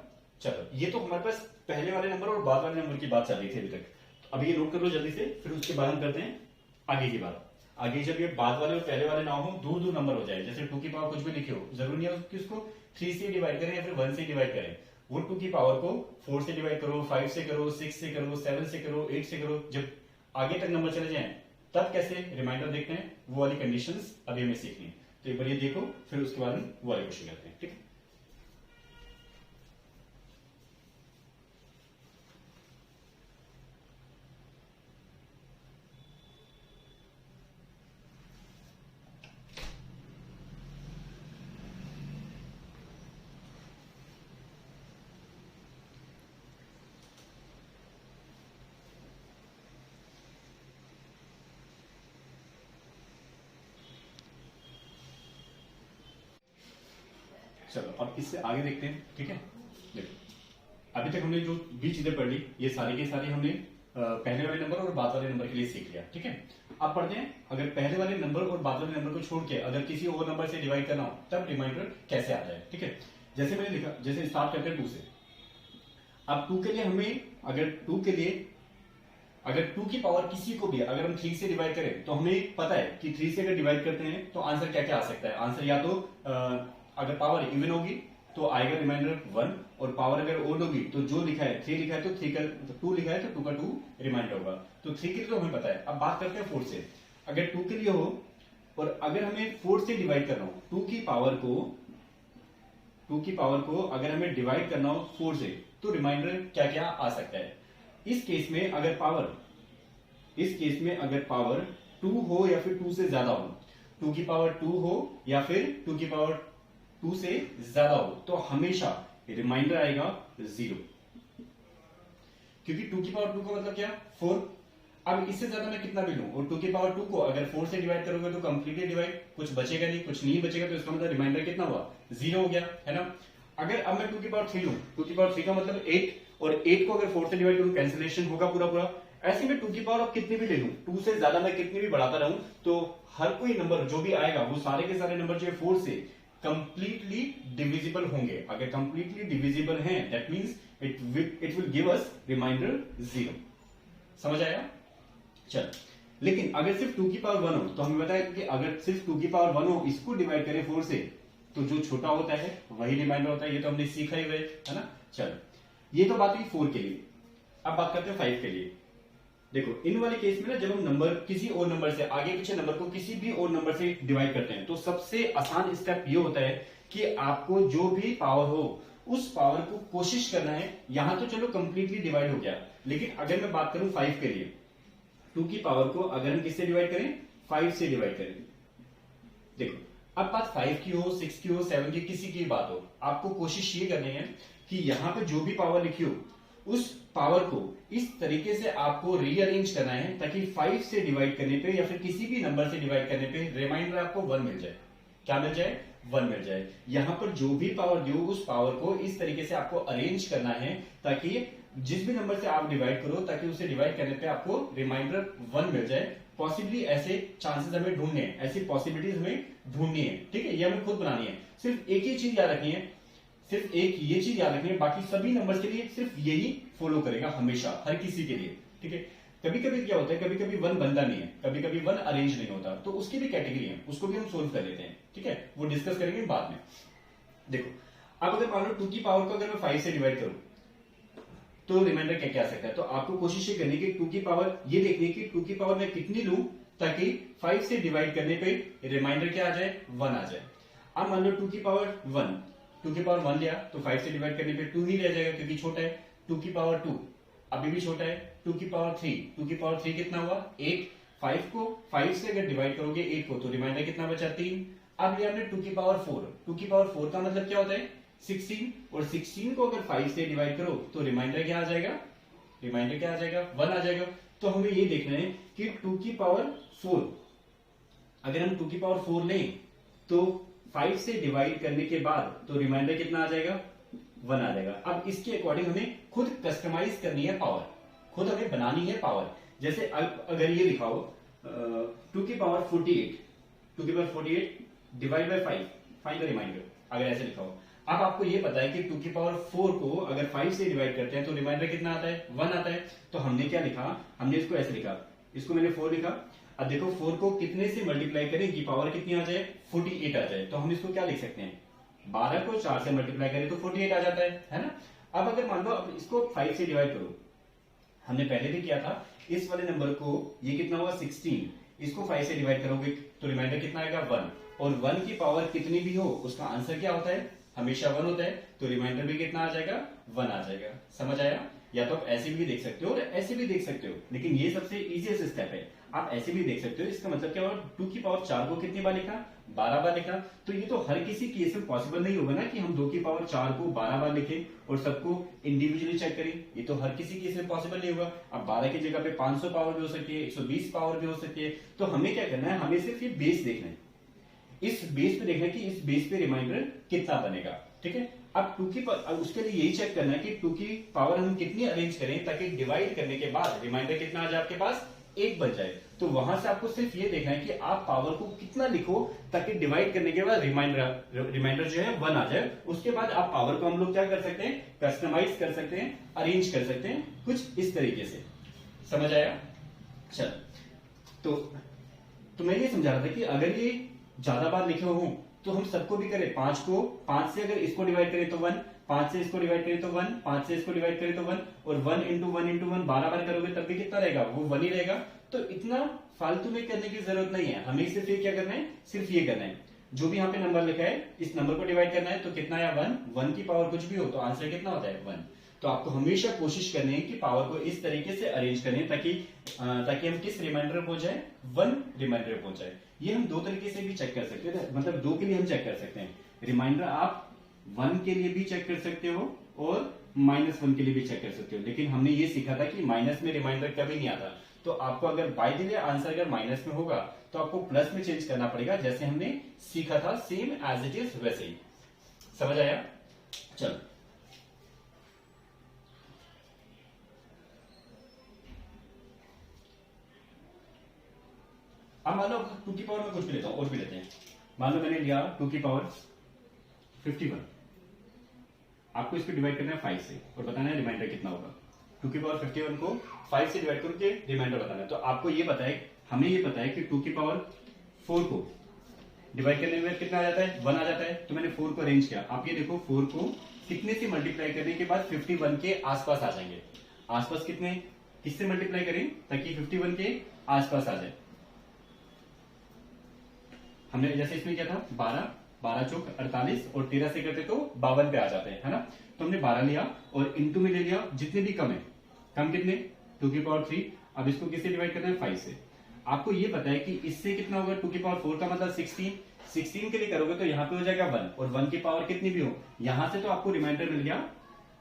चलो, ये तो हमारे पास पहले वाले नंबर और बाद वाले नंबर की बात चल रही थी अभी तक। अब ये नोट कर लो जल्दी से, फिर उसके बाद हम करते हैं आगे की बात। आगे जब ये बाद वाले और पहले वाले ना हो, दूर दूर नंबर हो जाए, जैसे 2 की पावर कुछ भी लिखे हो, जरूरी नहीं है कि उसको 3 से डिवाइड करें या फिर 1 से डिवाइड करें। वो 2 की पावर को 4 से डिवाइड करो, 5 से करो, 6 से करो, 7 से करो, 8 से करो, जब आगे तक नंबर चले जाएं तब कैसे रिमाइंडर देखते हैं, वो वाली कंडीशंस अभी हमें सीखनी है। तो एक बार ये देखो, फिर उसके बाद हम वो वाले क्वेश्चन करते हैं। ठीक है, चलो अब इससे आगे देखते हैं। ठीक है, देखो अभी तक हमने जो भी चीजें पढ़ ली ये सारी की सारी हमने पहले वाले नंबर और बाद वाले नंबर के लिए सीख लिया। ठीक है, अब पढ़ते हैं अगर पहले वाले नंबर और बाद वाले नंबर को छोड़ के अगर किसी और नंबर से डिवाइड करना हो तब रिमाइंडर कैसे आ जाए। ठीक है, जैसे मैंने लिखा, जैसे स्टार्ट करते हैं 2 से। अब 2 के लिए हमें अगर 2 की पावर किसी को भी अगर हम 3 से डिवाइड करें तो हमें पता है कि 3 से अगर डिवाइड करते हैं तो आंसर क्या क्या आ सकता है। आंसर या तो अगर पावर इवन होगी तो आएगा रिमाइंडर 1, और पावर अगर ओड होगी तो जो लिखा है 3 लिखा है तो 3 का 2 लिखा है तो 2 का 2 रिमाइंडर होगा। तो 3 के लिए तो हमें पता है। अब बात करते हैं 4 से। अगर 2 के लिए हो और अगर हमें 4 से डिवाइड करना हो, 2 की पावर को अगर हमें डिवाइड करना हो 4 से, तो रिमाइंडर क्या क्या आ सकता है। इस केस में अगर पावर 2 हो या फिर 2 से ज्यादा हो, 2 की पावर 2 हो या फिर 2 की पावर 2 से ज्यादा हो, तो हमेशा रिमाइंडर आएगा 0, क्योंकि 2 की पावर 2 का मतलब क्या, 4। अब इससे ज्यादा मैं कितना भी लूं और 2 की पावर 2 को अगर 4 से डिवाइड करोगे तो कंप्लीटली डिवाइड, कुछ बचेगा नहीं, कुछ नहीं बचेगा, तो इसका मतलब रिमाइंडर कितना हुआ, 0 हो गया, है ना। अगर अब मैं 2 की पावर 3 लूं, 2 की पावर 3 का मतलब 8, और 8 को अगर 4 से डिवाइड करूं कैंसिलेशन होगा पूरा पूरा। ऐसे में 2 की पावर अब कितनी भी ले लूं, 2 से ज्यादा मैं कितनी भी बढ़ाता रहूं, तो हर कोई नंबर जो भी आएगा वो सारे के सारे नंबर जो है 4 से कंप्लीटली डिविजिबल होंगे। अगर कंप्लीटली डिविजिबल हैं that means it will give us remainder 0। समझ आया। चल, लेकिन अगर सिर्फ 2 की पावर 1 हो, तो हमें बताया कि अगर सिर्फ 2 की पावर 1 हो, इसको डिवाइड करें 4 से, तो जो छोटा होता है वही रिमाइंडर होता है। ये तो हमने सीखा ही है ना। चल, ये तो बात हुई 4 के लिए। अब बात करते हैं 5 के लिए। देखो, इन वाले केस में ना, जब हम नंबर किसी और नंबर से, आगे पीछे नंबर को किसी भी और नंबर से डिवाइड करते हैं, तो सबसे आसान स्टेप ये होता है कि आपको जो भी पावर हो उस पावर को कोशिश करना है। यहां तो चलो कंप्लीटली डिवाइड हो गया, लेकिन अगर मैं बात करूं 5 के लिए, 2 की पावर को अगर हम किससे डिवाइड करें, 5 से डिवाइड करें। देखो, अब बात 5 की हो, 6 की हो, 7 की, किसी की बात हो, आपको कोशिश ये करनी है कि यहां पे जो भी पावर लिखी हो उस पावर को इस तरीके से आपको रीअरेंज करना है ताकि 5 से डिवाइड करने पे या फिर किसी भी नंबर से डिवाइड करने पे रिमाइंडर आपको 1 मिल जाए। क्या मिल जाए, 1 मिल जाए। यहां पर जो भी पावर दो उस पावर को इस तरीके से आपको अरेंज करना है ताकि जिस भी नंबर से आप डिवाइड करो, ताकि उसे डिवाइड करने पे आपको रिमाइंडर 1 मिल जाए। पॉसिबली ऐसे चांसेस हमें ढूंढने हैं, ऐसी पॉसिबिलिटीज हमें ढूंढनी है, ठीक है, ये हमें खुद बनानी है। सिर्फ एक ही चीज याद रखनी है, सिर्फ एक ये चीज याद रखनी है, बाकी सभी नंबर्स के लिए सिर्फ यही फॉलो करेगा हमेशा, हर किसी के लिए, ठीक है। कभी कभी क्या होता है, कभी कभी 1 बनता नहीं है, कभी कभी 1 अरेंज नहीं होता, तो उसकी भी कैटेगरी है, उसको भी हम सोल्व कर लेते हैं, ठीक है, वो डिस्कस करेंगे बाद में। देखो, अब अगर मान लो 2 की पावर को अगर मैं 5 से डिवाइड करूं तो रिमाइंडर क्या क्या आ सकता है। तो आपको कोशिश ये करनी है कि 2 की पावर ये देखनी है कि 2 की पावर मैं कितनी लूं ताकि 5 से डिवाइड करने पे रिमाइंडर क्या आ जाए, 1 आ जाए। अब मान लो 2 की पावर 1, 2 की पावर 1 लिया तो 5 से डिवाइड करने पे 2 ही रह जाएगा क्योंकि छोटा है। 2 की पावर 2 अभी भी छोटा है। 2 की पावर 3, 2 की पावर 3 कितना हुआ, 8। 5 को 5 से अगर डिवाइड करोगे 8 को तो रिमाइंडर कितना बचा, 3। अब लिया हमने 2 की पावर 4, 2 की पावर 4 का मतलब क्या होता है, 16, और 16 को अगर 5 से डिवाइड करो तो रिमाइंडर क्या आ जाएगा, रिमाइंडर क्या आ जाएगा, 1 आ जाएगा। तो हमें ये देखना है कि 2 की पावर 4, अगर हम 2 की पावर 4 लें तो 5 से डिवाइड करने के बाद तो रिमाइंडर कितना आ जाएगा, 1 आ जाएगा। अब इसके अकॉर्डिंग हमें खुद कस्टमाइज करनी है पावर, खुद हमें बनानी है पावर। जैसे अगर ये लिखाओ 2 की पावर 48, 2 की power 48 divide by 5 find the remainder, अगर ऐसे लिखाओ। अब आपको ये पता है कि 2 की पावर 4 को अगर 5 से डिवाइड करते हैं तो रिमाइंडर कितना आता है, 1 आता है। तो हमने क्या लिखा, हमने इसको ऐसे लिखा, इसको मैंने 4 लिखा। अब देखो 4 को कितने से मल्टीप्लाई करें कि पावर कितनी आ जाए, 48 आ जाए। तो हम इसको क्या लिख सकते हैं, 12 को 4 से मल्टीप्लाई करें तो 48 आ जाता है ना। अब अगर मान लो अब इसको 5 से डिवाइड करो, हमने पहले भी किया था, इस वाले नंबर को, ये कितना हुआ 16, इसको 5 से डिवाइड करोगे तो रिमाइंडर कितना आएगा, 1। और 1 की पावर कितनी भी हो उसका आंसर क्या होता है, हमेशा 1 होता है। तो रिमाइंडर भी कितना आ जाएगा, 1 आ जाएगा। समझ आया। या तो आप ऐसे भी देख सकते हो और ऐसे भी देख सकते हो, लेकिन ये सबसे इजीएस्ट स्टेप है। आप ऐसे भी देख सकते हो, इसका मतलब क्या हुआ, 2 की पावर 4 को कितनी बार लिखा, 12 बार लिखा। तो ये तो हर किसी केस में पॉसिबल नहीं होगा ना कि हम 2 की पावर 4 को 12 बार लिखें और सबको इंडिविजुअली चेक करें, ये तो हर किसी केस में पॉसिबल नहीं होगा। अब 12 की जगह पे 500 पावर भी हो सकती है, 120 पावर भी हो सकती है। तो हमें क्या करना है, हमें सिर्फ ये बेस देखना है, इस बेस पे देखना है कि इस बेस पे रिमाइंडर कितना बनेगा, ठीक है। अब 2 की उसके लिए यही चेक करना है कि 2 की पावर हम कितनी अरेंज करें ताकि डिवाइड करने के बाद रिमाइंडर कितना आ जाए आपके पास, 1 बन जाए। तो वहां से आपको सिर्फ ये देखना है कि आप पावर को कितना लिखो ताकि डिवाइड करने के बाद रिमाइंडर जो है 1 आ जाए। उसके बाद आप पावर को हम लोग क्या कर सकते हैं, कस्टमाइज कर सकते हैं, अरेंज कर सकते हैं कुछ इस तरीके से। समझ आया। चल, तो मैं ये समझा रहा था कि अगर ये ज्यादा बार लिखे हो तो हम सबको भी करें। 5 से अगर इसको डिवाइड करें तो 1, 5 से इसको डिवाइड करें तो 1, 5 से इसको डिवाइड करें तो 1, और 1 इंटू 1 इंटू 1 12 बार करोगे तब भी कितना रहेगा, वो 1 ही रहेगा। तो इतना फालतू में करने की जरूरत नहीं है, हमें सिर्फ ये क्या करना है, सिर्फ ये करना है, जो भी यहाँ पे नंबर लिखा है इस नंबर को डिवाइड करना है, तो कितना आया 1, 1 की पावर कुछ भी हो तो आंसर कितना होता है 1। तो आपको हमेशा कोशिश करनी है कि पावर को इस तरीके से अरेंज करें ताकि हम किस रिमाइंडर पहुंच जाए, 1 रिमाइंडर पहुंच जाए। ये हम दो तरीके से भी चेक कर सकते हैं, मतलब दो के लिए हम चेक कर सकते हैं, रिमाइंडर आप 1 के लिए भी चेक कर सकते हो और -1 के लिए भी चेक कर सकते हो। लेकिन हमने ये सीखा था कि माइनस में रिमाइंडर कभी नहीं आता, तो आपको अगर बाय द वे आंसर अगर माइनस में होगा तो आपको प्लस में चेंज करना पड़ेगा, जैसे हमने सीखा था सेम एज इट इज वैसे ही। समझ आया? चलो अब मान लो 2 की पावर में कुछ भी लेता हूं और भी लेते हैं। मान लो मैंने लिया 2 की पावर 51, आपको इसको डिवाइड करना है 5 से और बताना है रिमाइंडर कितना होगा। 2 की पावर 51 को 5 से डिवाइड करके रिमाइंडर बताना है। तो आपको ये पता है, हमें ये पता है कि 2 की पावर 4 को डिवाइड करने में कितना आ जाता है, 1 आ जाता है। तो मैंने 4 को अरेंज किया। आप ये देखो 4 को कितने से मल्टीप्लाई करने के बाद 51 के आसपास आ जाएंगे। आसपास कितने, किससे मल्टीप्लाई करें ताकि 51 के आसपास आ जाए। हमने जैसे इसमें क्या था 12, 12 चौक 48 और 13 से करते तो 52 पे आ जाते हैं, है ना। तो हमने 12 लिया और इनटू में ले लिया जितने भी कम है। कम कितने, 2 की पावर 3। अब इसको किससे डिवाइड करना है, 5 से। आपको ये पता है कि इससे कितना होगा, 2 की पावर 4 का मतलब 16 के लिए करोगे तो यहाँ पे हो जाएगा 1, और 1 की पावर कितनी भी हो, यहां से तो आपको रिमाइंडर मिल गया,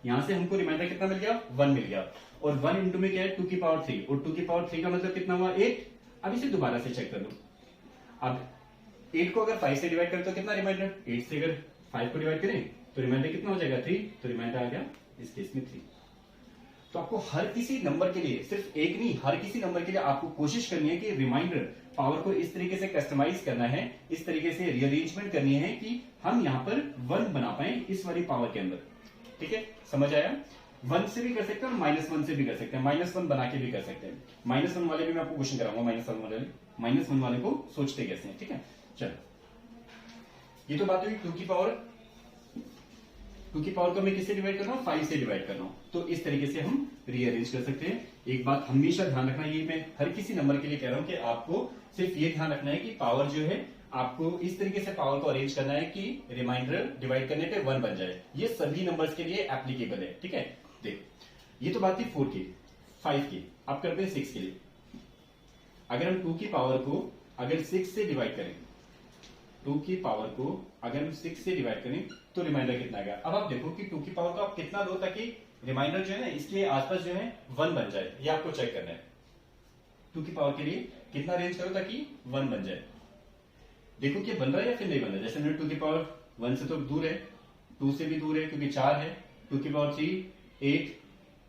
यहां से हमको रिमाइंडर कितना मिल गया, 1 मिल गया। और 1 इंटू में क्या है, 2 की पावर 3, और 2 की पावर 3 का मतलब कितना हुआ, 8। अब इसे दोबारा से चेक कर लो। अब 8 को अगर 5 से डिवाइड करें तो कितना रिमाइंडर, 8 से अगर 5 को डिवाइड करें तो रिमाइंडर कितना हो जाएगा, 3। तो रिमाइंडर आ गया इस केस में 3। तो आपको हर किसी नंबर के लिए, सिर्फ एक नहीं, हर किसी नंबर के लिए आपको कोशिश करनी है कि रिमाइंडर पावर को इस तरीके से कस्टमाइज करना है, इस तरीके से रीअरेंजमेंट करनी है कि हम यहां पर 1 बना पाए इस वाली पावर के अंदर। ठीक है, समझ आया? 1 से भी कर सकते हैं और -1 से भी कर सकते हैं, -1 बना के भी कर सकते हैं। -1 वाले भी मैं आपको क्वेश्चन कराऊंगा, -1 वाले को सोचते कैसे हैं। ठीक है, चलो ये तो बात हुई 2 की पावर को मैं किससे डिवाइड कर रहा हूं, 5 से डिवाइड कर रहा हूं। तो इस तरीके से हम रीअरेंज कर सकते हैं। एक बात हमेशा ध्यान रखना, ये मैं हर किसी नंबर के लिए कह रहा हूं कि आपको सिर्फ ये ध्यान रखना है कि पावर जो है आपको इस तरीके से पावर को अरेंज करना है कि रिमाइंडर डिवाइड करने पे 1 बन जाए। ये सभी नंबर्स के लिए एप्लीकेबल है। ठीक है, देखो ये तो बात थी 4 की। 5 की अब करते हैं 6 के लिए। अगर हम 2 की पावर को अगर 6 से डिवाइड करें, 2 की पावर को अगर हम 6 से डिवाइड करें तो रिमाइंडर कितना आएगा। अब आप देखो कि 2 की पावर को आप कितना दो ताकि रिमाइंडर जो है ना इसके आसपास जो है 1 बन जाए, ये आपको चेक करना है। 2 की पावर के लिए कितना रेंज करो ताकि 1 बन जाए। देखो कि बन रहा है या फिर नहीं बन रहा है। जैसे मैंने 2 की पावर 1 से तो दूर है, 2 से भी दूर है क्योंकि 4 है, 2 की पावर 3 8,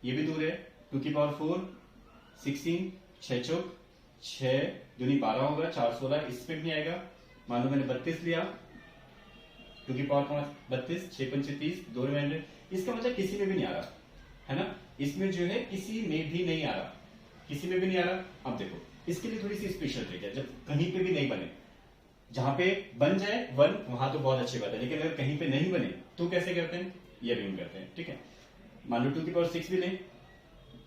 ये भी दूर है, 2 की पावर 4 16, 6 चौक 6 दूनी 12 होगा, 4 16, इस पे भी नहीं आएगा। मान लो मैंने 32 लिया, 2 की पावर 5 32, 6 5 30, 2 रिमाइंडर। इसका मतलब किसी में भी नहीं आ रहा है ना, इसमें जो है किसी में भी नहीं आ रहा, किसी में भी नहीं आ रहा। अब देखो इसके लिए थोड़ी सी स्पेशल ट्रिक है, जब कहीं पे भी नहीं बने, जहां पे बन जाए 1 वहां तो बहुत अच्छी बात है, लेकिन अगर कहीं पे नहीं बने तो कैसे करते हैं, ये भी हम करते हैं। ठीक है, मान लो 2 की पावर 6 भी लें,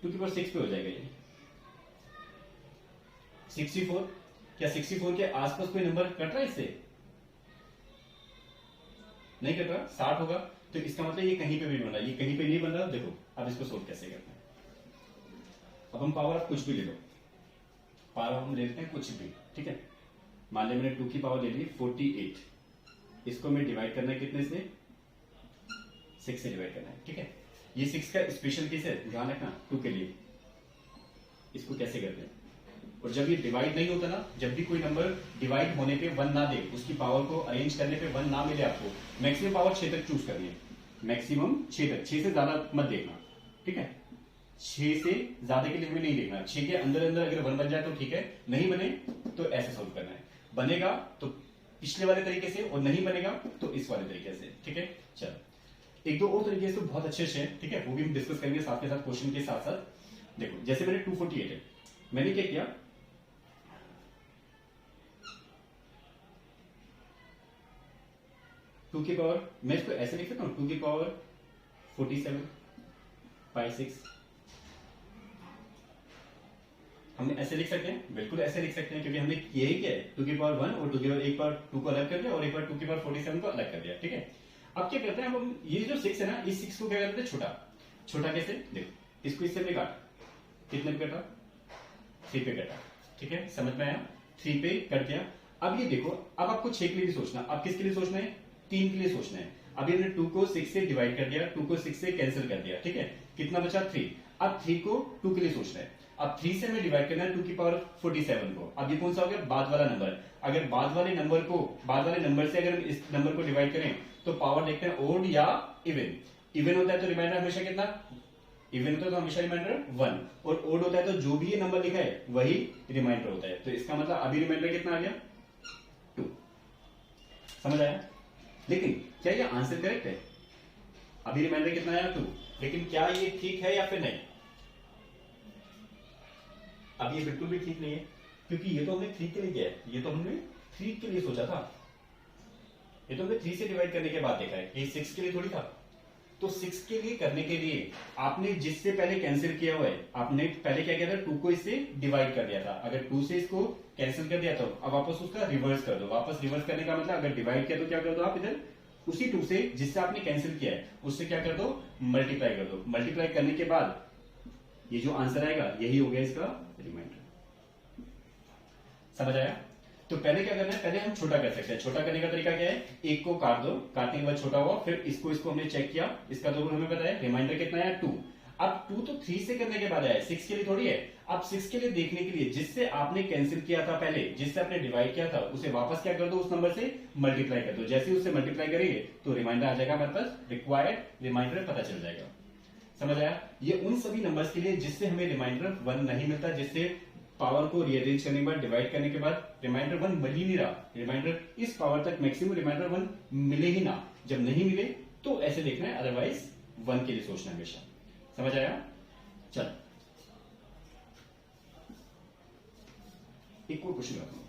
2 की पावर 6 पे हो जाएगा ये 64। क्या 64 के आसपास कोई नंबर कट रहा है इससे, नहीं कट रहा, 60 होगा। तो इसका मतलब ये कहीं पे भी बन रहा है, ये कहीं पे नहीं बन रहा। देखो अब इसको सोल्व कैसे करते हैं। अब हम पावर आप कुछ भी ले लो, पावर हम ले लेते हैं कुछ भी। ठीक है, मान लिया मैंने 2 की पावर ले ली 48, इसको मैं डिवाइड करना है कितने से, 6 से डिवाइड करना है। ठीक है, ये 6 का स्पेशल केस है, ध्यान रखना 2 के लिए। इसको कैसे करते हैं, और जब ये डिवाइड नहीं होता ना, जब भी कोई नंबर डिवाइड होने पे 1 ना दे, उसकी पावर को अरेंज करने पे 1 ना मिले आपको, मैक्सिमम पावर 6 तक चूज करनी है। मैक्सिमम 6 तक, 6 से ज्यादा मत देखना। ठीक है, 6 से ज्यादा के लिए हमें नहीं देखना। 6 के अंदर अंदर अगर 1 बन जाए तो ठीक है, नहीं बने तो ऐसे सोल्व करना है। बनेगा तो पिछले वाले तरीके से, और नहीं बनेगा तो इस वाले तरीके से। ठीक है, चलो एक दो और तरीके से बहुत अच्छे से, ठीक है, वो भी हम डिस्कस करेंगे साथ के साथ क्वेश्चन के साथ साथ। देखो जैसे मैंने 248 है, मैंने क्या किया, 2 की पावर, मैं इसको ऐसे लिख सकता हूं, 2 की पावर 47 बाई 6, हम ऐसे लिख सकते हैं, बिल्कुल ऐसे लिख सकते हैं, क्योंकि हमने यही किया है, 2 की पावर 1 और 2 की पावर एक बार 2 को अलग कर दिया और एक बार 2 की पावर 47 को अलग कर दिया। ठीक है, अब क्या करते हैं, हम ये जो 6 है ना, इस 6 को क्या करते हैं, छोटा छोटा कैसे, देखो इसको इससे हमने काट, कितने पे कटा, 3 पे कटा। ठीक है, समझ में आया, 3 पे कट गया। अब ये देखो, अब आपको 6 के लिए भी सोचना, अब किसके लिए सोचना है, 3 के लिए सोचना है। अभी हमने 2 को 6 से डिवाइड कर दिया, 2 को 6 से कैंसिल कर दिया। ठीक है, कितना बचा, 3। अब 3 को 2 के लिए सोचना है। अब 3 से हमें डिवाइड करना है 2 की पावर 47 को। अब ये कौन सा हो गया, बाद वाला नंबर। अगर बाद वाले नंबर से अगर हम इस नंबर को डिवाइड करें तो पावर देखते हैं ओड या इवन। इवन होता है तो रिमाइंडर हमेशा कितना, इवन होता है तो हमेशा रिमाइंडर 1, और ओड होता है तो जो भी ये नंबर लिखा है वही रिमाइंडर होता है। तो इसका मतलब अभी रिमाइंडर कितना आ गया, 2। समझ आया। लेकिन क्या ये आंसर करेक्ट है, अभी रिमाइंडर कितना आया, 2, लेकिन क्या ये ठीक है या फिर नहीं, अब ये बिल्कुल भी ठीक नहीं है, क्योंकि ये तो हमने 3 के लिए किया है, ये तो हमने 3 के लिए सोचा था, ये तो हमने 3 से डिवाइड करने के बाद देखा है, ये 6 के लिए थोड़ी था। तो 6 के लिए करने के लिए आपने जिससे पहले कैंसिल किया हुआ है, आपने पहले क्या किया था, 2 को इससे डिवाइड कर दिया था। अगर 2 से इसको कैंसिल कर दिया तो अब वापस उसका रिवर्स कर दो। वापस रिवर्स करने का मतलब अगर डिवाइड किया तो क्या कर दो, आप इधर उसी 2 से जिससे आपने कैंसिल किया है उससे क्या कर दो, मल्टीप्लाई कर दो। मल्टीप्लाई करने के बाद ये जो आंसर आएगा यही हो गया इसका रिमाइंडर। समझ आया। तो पहले क्या करना है, पहले हम छोटा कर सकते हैं। छोटा करने का तरीका क्या है, एक को काट दो, काटने के बाद छोटा हुआ, फिर इसको हमने चेक किया, इसका तो हमें पता है रिमाइंडर कितना है, 2। अब 2 तो 3 से करने के बाद आया, 6 के लिए थोड़ी है। अब 6 के लिए देखने के लिए जिससे आपने कैंसिल किया था पहले, जिससे आपने डिवाइड किया था, उसे वापस क्या कर दो, उस नंबर से मल्टीप्लाई कर दो। जैसे उससे मल्टीप्लाई करेंगे तो रिमाइंडर आ जाएगा हमारे पास, रिक्वायर्ड रिमाइंडर पता चल जाएगा। समझ आया। ये उन सभी नंबर्स के लिए जिससे हमें रिमाइंडर 1 नहीं मिलता, जिससे पावर को रीअरेंज करने के बाद, डिवाइड करने के बाद रिमाइंडर 1 मिल ही नहीं रहा, रिमाइंडर इस पावर तक मैक्सिमम रिमाइंडर 1 मिले ही ना। जब नहीं मिले तो ऐसे देखना है, अदरवाइज 1 के लिए सोचना है हमेशा। समझ आया। चल एक और क्वेश्चन करता हूं।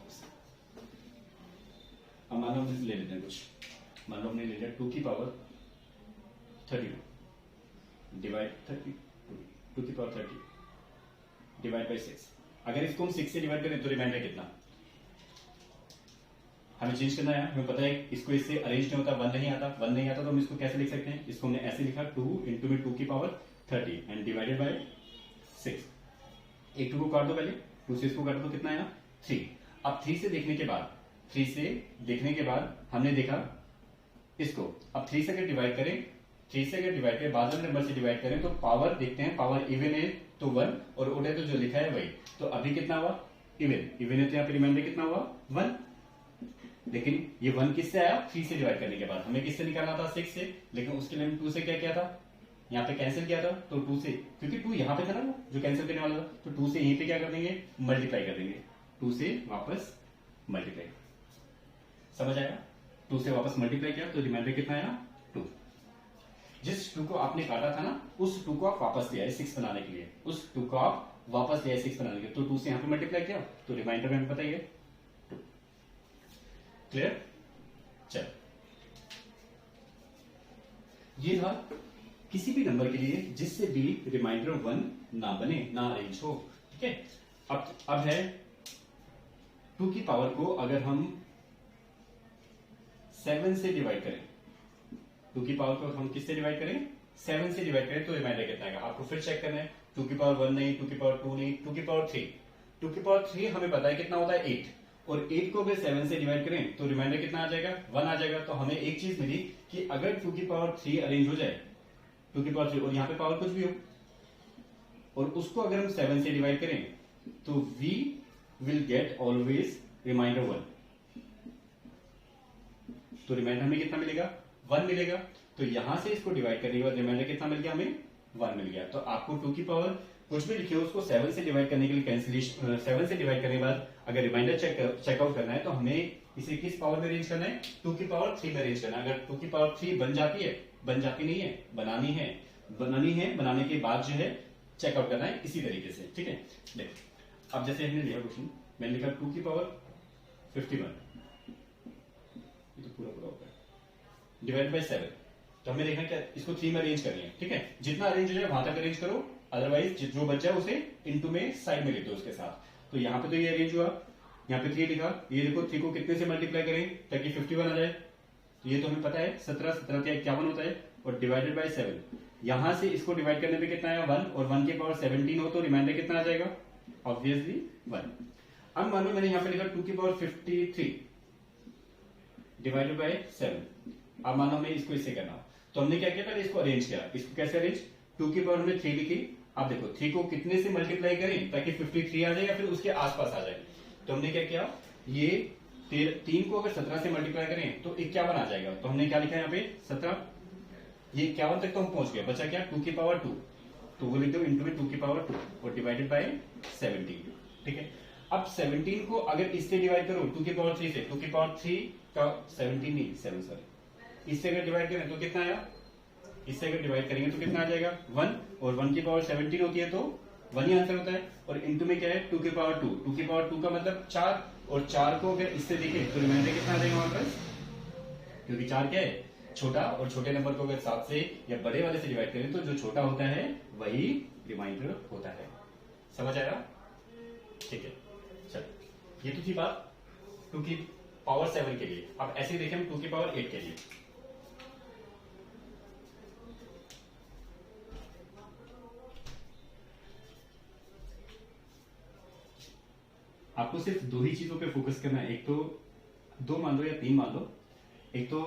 अब मान लो ले लेते हैं कुछ, मान लो हमने ले लिया 2 की पावर 32 डिवाइड 2 की पावर 30 डिवाइड बाई 6। अगर इसको हम 6 से डिवाइड करें तो रिमाइंडर कितना, हमें चेंज करना है। हमें पता है इसको इससे अरेंज नहीं होता, 1 नहीं आता, 1 नहीं आता तो हम इसको कैसे लिख सकते हैं, इसको हमने ऐसे लिखा 2 इंटू में 2 की पावर 30 एंड डिवाइडेड बाय 6। एक 2 को काट दो पहले, 2 से इसको काट दो, कितना आया 3। अब 3 से देखने के बाद हमने देखा इसको, अब 3 से अगर डिवाइड करें, 3 से अगर डिवाइड करें, बाद वाले नंबर से डिवाइड करें तो पावर देखते हैं, पावर इवन है तो 1 और ओड है तो जो लिखा है वही। तो अभी कितना हुआ, इवन है तो यहाँ पे रिमाइंडर कितना हुआ 1। लेकिन ये 1 किससे आया, 3 से डिवाइड करने के बाद। हमें किससे निकालना था, 6 से, लेकिन उसके लिए 2 से क्या किया था, यहाँ पे कैंसिल किया था, तो 2 से, क्योंकि 2 यहाँ पे था ना जो कैंसिल करने वाला था, तो 2 से यहीं पे क्या कर देंगे, मल्टीप्लाई कर देंगे, 2 से वापस मल्टीप्लाई। समझ आया। 2 से वापस मल्टीप्लाई किया तो रिमाइंडर कितना आया 2। जिस 2 को आपने काटा था ना, उस 2 को आप वापस ले आए 6 बनाने के लिए, उस 2 को आप वापस ले आए 6 बनाने के लिए, तो 2 से यहां पे मल्टीप्लाई किया तो रिमाइंडर में हमें पता ही है 2। क्लियर। चल ये था किसी भी नंबर के लिए जिससे भी रिमाइंडर 1 ना बने, ना अरेंज हो। ठीक है। अब है 2 की पावर को अगर हम 7 से डिवाइड करें, 2 की पावर को हम किससे डिवाइड करें, 7 से डिवाइड करें तो रिमाइंडर कितना आएगा। आपको फिर चेक करना है, 2 की पावर 1 नहीं, 2 की पावर 2 नहीं, 2 की पावर 3। 2 की पावर 3 हमें पता है कितना होता है 8, और 8 को अगर 7 से डिवाइड करें तो रिमाइंडर कितना आ जाएगा 1 आ जाएगा। तो हमें एक चीज मिली कि अगर 2 की पावर 3 अरेंज हो जाए, 2 की पावर 3 और यहाँ पे पावर कुछ भी हो, और उसको अगर हम 7 से डिवाइड करें तो we will get always remainder 1। तो रिमाइंडर हमें कितना मिलेगा 1 मिलेगा। तो यहां से इसको डिवाइड करने के बाद रिमाइंडर कितना मिल गया, हमें 1 मिल गया। तो आपको 2 की पावर कुछ भी लिखे हो उसको 7 से डिवाइड करने के लिए कैंसिलेशन, 7 से डिवाइड करने के बाद अगर रिमाइंडर चेकआउट करना है तो हमें इसे किस पावर में अरेंज करना है, 2 की पावर 3 में अरेंज करना है। अगर 2 की पावर 3 बन जाती है, बन जाती नहीं है, बनानी है, बनाने के बाद जो है चेकआउट करना है इसी तरीके से। ठीक है। देखो अब जैसे हमने लिखा क्वेश्चन, मैंने लिखा 2 की पावर 51, ये तो पूरा होता है, डिवाइड बाय 7। तो हमें देखना क्या, इसको 3 में अरेंज करनी है। ठीक है। जितना अरेंज हो जाए वहां तक अरेंज करो, अदरवाइज जो बचा उसे इनटू में साइड में लिखते हो उसके साथ। तो यहाँ पे तो ये अरेंज हुआ, यहाँ पे 3 लिखा, ये देखो 3 को कितने से मल्टीप्लाई करें ताकि 51 आ जाए, तो ये तो हमें पता है 17 17 51 होता है, और डिवाइडेड बाय 7, यहां से इसको डिवाइड करने पे कितना आया 1, और 1 के पावर 17 हो तो रिमाइंडर कितना आ जाएगा, ऑब्वियसली 1। अब मान लो मैंने यहाँ पे लिखा 2 की पावर 53 डिवाइडेड बाय 7। अब मान लो मैं इसको इससे करना, तो हमने क्या किया, पहले इसको अरेंज किया। इसको कैसे अरेंज, 2 की पावर हमने 3 लिखी। अब देखो 3 को कितने से मल्टीप्लाई करें ताकि 53 आ जाए या फिर उसके आसपास आ जाए, तो हमने क्या किया, ये 3 को अगर 17 से मल्टीप्लाई करें तो 51 आ जाएगा, तो हमने क्या लिखा यहाँ पे 17, ये 51 तक तो हम पहुंच गए, बचा क्या 2 की पावर 2, तो वो लिख दो इंटू में 2 की पावर 2 और डिवाइडेड बाय 17। ठीक है, अब 17 को अगर इससे डिवाइड करो 2 की पावर 3 से, 2 की पावर 3 का 17 नहीं 7 सॉरी, इससे अगर डिवाइड करें तो कितना आया, इससे अगर डिवाइड करेंगे तो कितना आ जाएगा 1, और 1 की पावर 17 होती है तो 1 ही आंसर होता है, और इंटू में क्या है 2 की पावर 2, 2 की पावर 2 का मतलब 4, और 4 को अगर इससे देखें तो रिमाइंडर कितना आ जाएगा हमारे पास, क्योंकि 4 क्या है छोटा, और छोटे नंबर को अगर 7 से या बड़े वाले से डिवाइड करें तो जो छोटा होता है वही रिमाइंडर होता है। समझ आया, ठीक है। चलो ये तो थी बात 2 की पावर 7 के लिए। अब ऐसे ही देखें हम 2 की पावर 8 के लिए। आपको सिर्फ 2 ही चीजों पे फोकस करना है, एक तो 2 मान लो या 3 मान लो, एक तो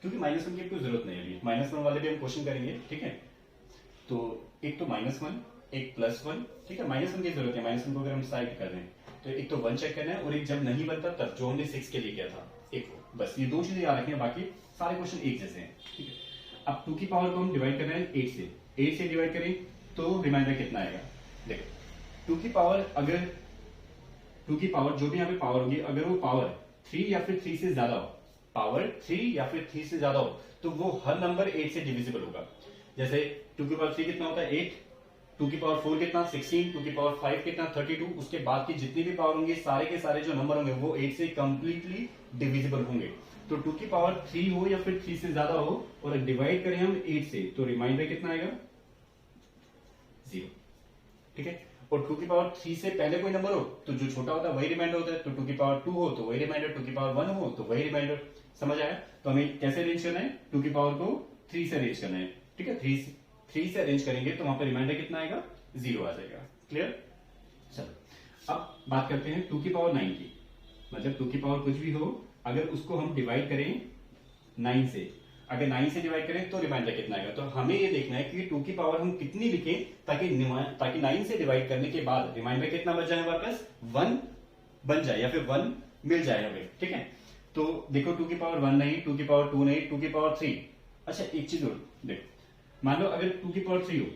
क्योंकि -1 की कोई जरूरत नहीं है अभी, -1 वाले भी हम क्वेश्चन करेंगे, ठीक है। तो एक तो -1, एक +1, ठीक है, -1 की जरूरत है, -1 को अगर हम साइड कर रहे हैं तो एक तो 1 चेक करना है, और एक जब नहीं बनता तब जो हमने 6 के लिए किया था एक, बस ये 2 चीजें याद रखनी है, बाकी सारे क्वेश्चन एक जैसे हैं, ठीक है। अब 2 की पावर को हम डिवाइड करना है 8 से, 8 से डिवाइड करें तो रिमाइंडर कितना आएगा, देखो 2 की पावर अगर 2 की पावर जो भी यहाँ पे पावर होगी, अगर वो पावर 3 या फिर 3 से ज्यादा हो, पावर 3 या फिर 3 से ज्यादा हो तो वो हर नंबर 8 से डिविजिबल होगा। जैसे 2 की पावर 3 कितना होता है 8, 2 की पावर 4 कितना 16, 2 की पावर 5 कितना 32, उसके बाद की जितनी भी पावर होंगे सारे के सारे जो नंबर होंगे वो 8 से कंप्लीटली डिविजिबल होंगे। तो 2 की पावर 3 हो या फिर 3 से ज्यादा हो और डिवाइड करें हम 8 से तो रिमाइंडर कितना आएगा 0, ठीक है। और 2 की पावर 3 से पहले कोई नंबर हो तो जो छोटा होता है वही रिमाइंडर होता है, तो 2 की पावर 2 हो तो वही रिमाइंडर, 2 की पावर 1 हो तो वही रिमाइंडर। समझ आया, तो हमें कैसे अरेंज करना है, 2 की पावर को 3 से अरेंज करना है, ठीक है। 3 से अरेंज करेंगे तो वहां पर रिमाइंडर कितना आएगा 0 आ जाएगा। क्लियर, चलो अब बात करते हैं 2 की पावर 9 की, मतलब 2 की पावर कुछ भी हो अगर उसको हम डिवाइड करें 9 से, अगर 9 से डिवाइड करें तो रिमाइंडर कितना आएगा। तो हमें ये देखना है कि 2 की पावर हम कितनी लिखें ताकि 9 से डिवाइड करने के बाद रिमाइंडर कितना बच जाए हमारे पास 1 बन जाए या फिर 1 मिल जाए हमें, ठीक है। तो देखो 2 की पावर 1 नहीं, 2 की पावर 2 नहीं, 2 की पावर 3। अच्छा एक चीज और देखो, मान लो अगर 2 की पावर 3 हो,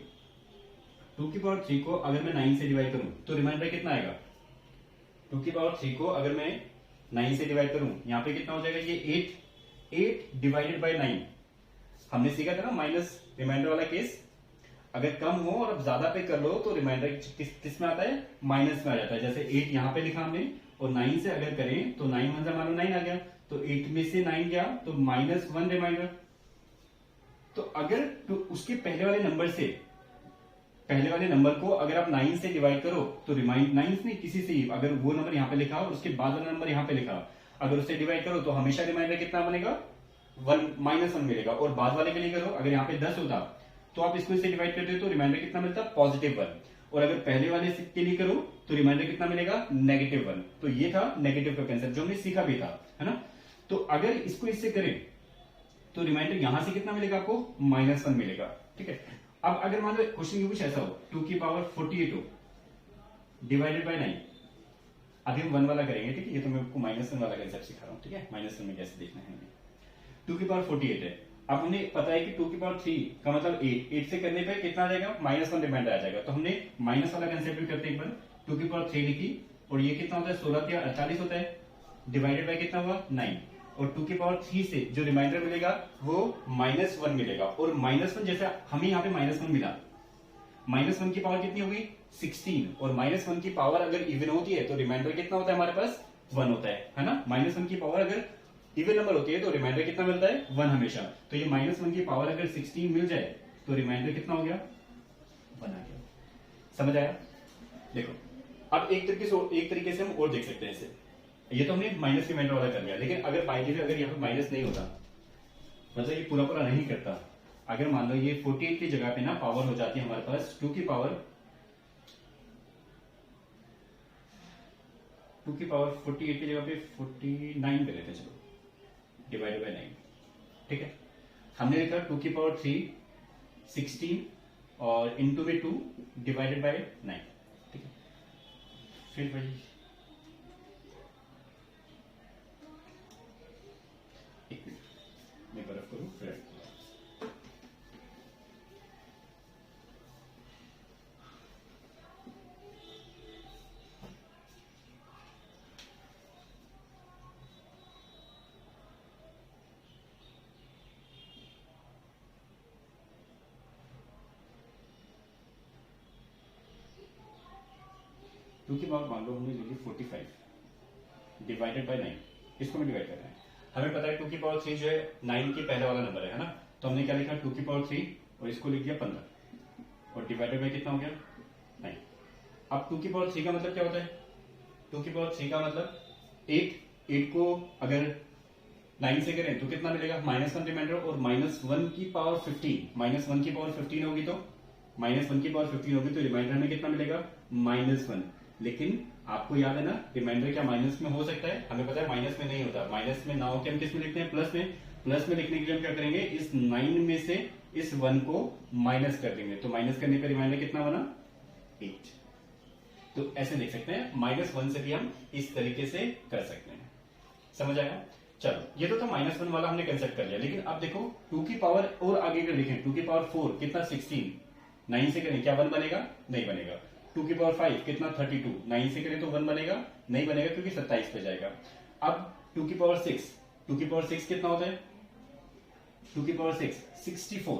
2 की पावर 3 को अगर मैं 9 से डिवाइड करूं तो रिमाइंडर कितना आएगा। 2 की पावर 3 को अगर मैं 9 से डिवाइड करूं यहाँ पे कितना हो जाएगा, ये 8 डिवाइडेड बाय 9। हमने सीखा था ना माइनस रिमाइंडर वाला केस, अगर कम हो और अब ज्यादा पे कर लो तो रिमाइंडर किस में आता है, माइनस में आ जाता है। जैसे 8 यहाँ पे लिखा हमने और 9 से अगर करें तो 9 वन मान लो 9 आ गया, तो 8 में से 9 गया तो -1 रिमाइंडर। तो अगर तो उसके पहले वाले नंबर से, पहले वाले नंबर को अगर आप 9 से डिवाइड करो तो रिमाइंड 9 नहीं किसी से ही, अगर वो नंबर यहाँ पे लिखा और उसके बाद वाला नंबर यहाँ पे लिखा, अगर उससे डिवाइड करो तो हमेशा रिमाइंडर कितना बनेगा -1 मिलेगा। और बाद वाले के लिए करो, अगर यहाँ पे 10 होता तो आप इसको इससे डिवाइड करते हो तो रिमाइंडर कितना मिलता +1। और अगर पहले वाले के लिए करो तो रिमाइंडर कितना मिलेगा -1। तो ये था नेगेटिव का कंसेप्ट जो हमने सीखा भी था, है ना। तो अगर इसको इससे करें तो रिमाइंडर यहां से कितना मिलेगा आपको -1 मिलेगा, ठीक है। अब अगर मान लो क्वेश्चन में कुछ ऐसा हो 2 की पावर 48 हो डिवाइडेड बाय 9, अभी हम 1 वाला करेंगे, ठीक है। ये तो मैं आपको -1 वाला कंसेप्ट सिखा रहा हूं, ठीक है, -1 में कैसे देखना है। 2 की पावर 48 है, अब हमें पता है कि 2 की पावर 3 का मतलब 8 से करने पे कितना आ जाएगा -1 रिमाइंडर आ जाएगा। तो हमने माइनस वाला कंसेप्ट भी करते हैं एक बार, 2 की पावर 3 लिखी और ये कितना होता है 16 या 48 होता है, डिवाइडेड बाय कितना हुआ 9, और 2 की पावर 3 से जो रिमाइंडर मिलेगा वो -1 मिलेगा। और -1 जैसे हमें यहाँ पे -1 मिला, -1 की पावर कितनी होगी 16, और -1 की पावर अगर इवन होती है तो रिमाइंडर कितना होता है हमारे पास 1 होता है ना। -1 की पावर अगर इवन नंबर होती है तो रिमाइंडर कितना मिलता है 1 हमेशा। तो ये -1 की पावर अगर 16 मिल जाए तो रिमाइंडर कितना हो गया 1 आ गया। समझ आया? देखो अब एक तरीके से हम और देख सकते हैं इसे। ये तो हमने माइनस रिमाइंडर वाला कर लिया, लेकिन अगर बाई द वे अगर यहाँ पे माइनस नहीं होता, मतलब ये पूरा पूरा नहीं करता, अगर मान लो ये 48 की जगह पे ना पावर हो जाती है हमारे पास 2 की पावर 48 की जगह पे 49 कर लेते हैं, चलो डिवाइडेड बाय 9। ठीक है, हमने लिखा 2 की पावर 3 16 और इनटू में 2 डिवाइडेड बाय 9। ठीक है, फिर वही एक मिनट मैं बर्फ करूं फिर 2 की पावर मान लो हमने ले ली 45 डिवाइडेड बाय 9, इसको भी डिवाइड कर रहे हैं। हमें पता है 2 की पावर 3 जो है 9 के पहले वाला नंबर है ना, तो हमने क्या लिखा 2 की पावर 3 और इसको लिख दिया 15 और डिवाइडेड बाय कितना हो गया 9। अब 2 की पावर 3 का मतलब क्या होता है? 2 की पावर 3 का मतलब 8 को अगर 9 से करें तो कितना मिलेगा? -1 रिमाइंडर और -1 की पावर 15, -1 की पावर 15 होगी तो -1 की पावर 15 होगी तो रिमाइंडर में कितना मिलेगा? -1। लेकिन आपको याद है ना रिमाइंडर क्या माइनस में हो सकता है? हमें पता है माइनस में नहीं होता। माइनस में ना होकर हम किस में लिखते हैं? प्लस में। प्लस में लिखने के लिए हम क्या करेंगे? इस 9 में से इस 1 को माइनस कर देंगे, तो माइनस करने पर रिमाइंडर कितना बना? 8। तो ऐसे देख सकते हैं, -1 से भी हम इस तरीके से कर सकते हैं। समझ आया? चलो ये तो था -1 वाला हमने कंसेप्ट कर लिया, लेकिन अब देखो 2 की पावर और आगे कर देखें, 2 की पावर 4 कितना? 16। 9 से करें क्या 1 बनेगा? नहीं बनेगा। 2 की पावर 5 कितना? 32। 9 से करें तो 1 बनेगा? नहीं बनेगा, क्योंकि 27 पे जाएगा। अब 2 की पावर 6, 2 की पावर 6 कितना होता है? 2 की पावर 6 64,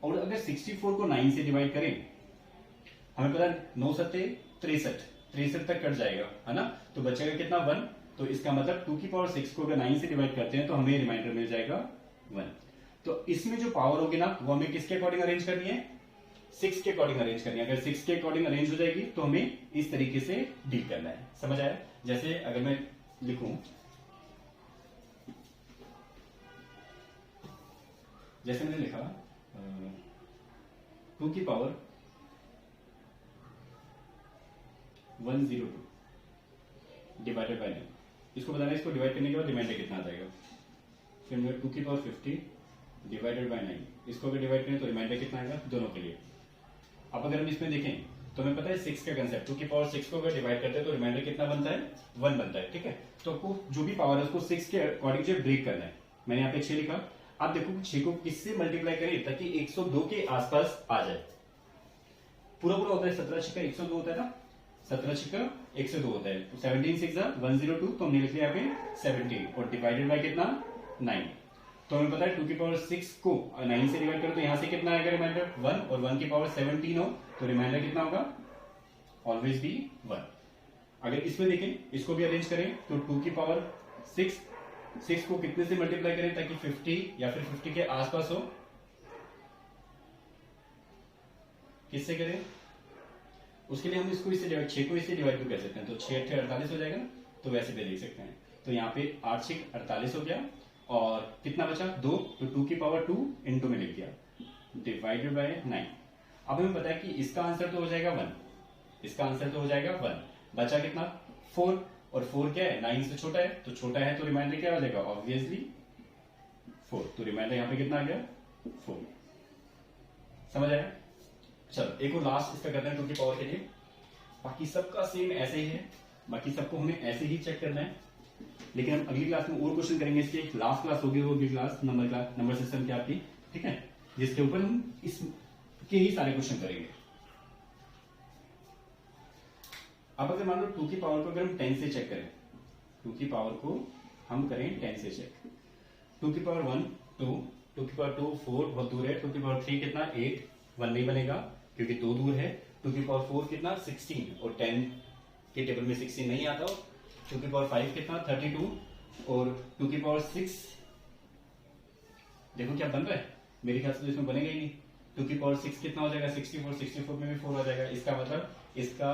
और अगर 64 को 9 से डिवाइड करें, हमें पता है 9 सत्ते 63 तक कट जाएगा, है ना, तो बचेगा कितना? 1। तो इसका मतलब 2 की पावर 6 को अगर 9 से डिवाइड करते हैं तो हमें रिमाइंडर मिल जाएगा 1। तो इसमें जो पावर होगी ना वो हमें किसके अकॉर्डिंग अरेंज करनी है? 6 के अकॉर्डिंग अरेंज करनी है। अगर 6 के अकॉर्डिंग अरेंज हो जाएगी तो हमें इस तरीके से डील करना है। समझ आया? जैसे अगर मैं लिखूं, जैसे मैंने लिखा 2 की पावर 102 डिवाइडेड बाय 9, इसको बताना है। इसको डिवाइड करने के बाद रिमाइंडर कितना आ जाएगा? फिर मेरे 2 की पावर 50 डिवाइडेड बाय 9, इसको अगर डिवाइड करें तो रिमाइंडर कितना आएगा? दोनों के लिए। अब अगर हम इसमें देखें तो हमें पता है 6 का कंसेप्ट, 2 की पावर 6 को अगर डिवाइड करते हैं तो रिमाइंडर कितना बनता है? 1 बनता है। ठीक है, तो आपको जो भी पावर है उसको 6 के अकॉर्डिंग जो ब्रेक करना है। मैंने यहाँ पे 6 लिखा। आप देखो 6 को किससे मल्टीप्लाई करें ताकि 102 के आसपास आ जाए। पूरा पूरा होता है 17 6 102 होता है ना, 17 6 102 होता है। 17 6 102, तो हमने लिख लिया यहाँ पे 17 और डिवाइडेड बाय कितना? 9। तो हमें पता है 2 की पावर 6 को 9 से डिवाइड करो तो यहां से कितना आएगा रिमाइंडर? 1, और 1 की पावर 17 हो तो रिमाइंडर कितना होगा? Always be 1। अगर इसमें देखें, इसको भी अरेंज करें तो 2 की पावर 6 को कितने से मल्टीप्लाई करें ताकि 50 या फिर 50 के आसपास हो? किससे करें? उसके लिए हम इसको इससे डिवाइड, 6 को इससे डिवाइड भी कर सकते हैं, तो 6 8 48 हो जाएगा ना, तो वैसे भी लिख सकते हैं। तो यहाँ पे 8 6 48 हो गया, और कितना बचा? 2, तो 2 की पावर 2 इंटू में लिख दिया डिवाइडेड बाय 9। अब हमें पता है कि इसका आंसर तो हो जाएगा 1, इसका आंसर तो हो जाएगा 1। बचा कितना? 4, और 4 क्या है? 9 से छोटा है, तो छोटा है तो रिमाइंडर क्या हो जाएगा? ऑब्वियसली 4। तो रिमाइंडर यहाँ पे कितना आ गया? 4। समझ आया? चलो एक और लास्ट इसका करते हैं 2 की पावर के लिए। बाकी सबका सेम ऐसे ही है, बाकी सबको हमें ऐसे ही चेक करना है, लेकिन हम अगली क्लास में और क्वेश्चन करेंगे। इसकी लास्ट क्लास होगी वो अगली क्लास नंबर सिस्टम की आपकी, ठीक है, जिसके ऊपर हम इसके ही सारे क्वेश्चन करेंगे। अब अगर मान लो 2 की पावर को अगर हम 10 से चेक करें, 2 की पावर को हम करें 10 से चेक, 2 की पावर 1 2, 2 की पावर 2 4 बहुत दूर है, 2 की पावर 3 कितना? 8, 1 नहीं बनेगा क्योंकि 2 दूर है। 2 की पावर 4 कितना? 16, और 10 के टेबल में 16 नहीं आता। 2 की पावर 5 कितना? 32, और 2 की पावर 6 देखो क्या बन रहा है, मेरे ख्याल से तो इसमें बनेगा ही नहीं। 2 की पावर 6 कितना हो जाएगा 64, 64 में भी 4 हो जाएगा। इसका मतलब इसका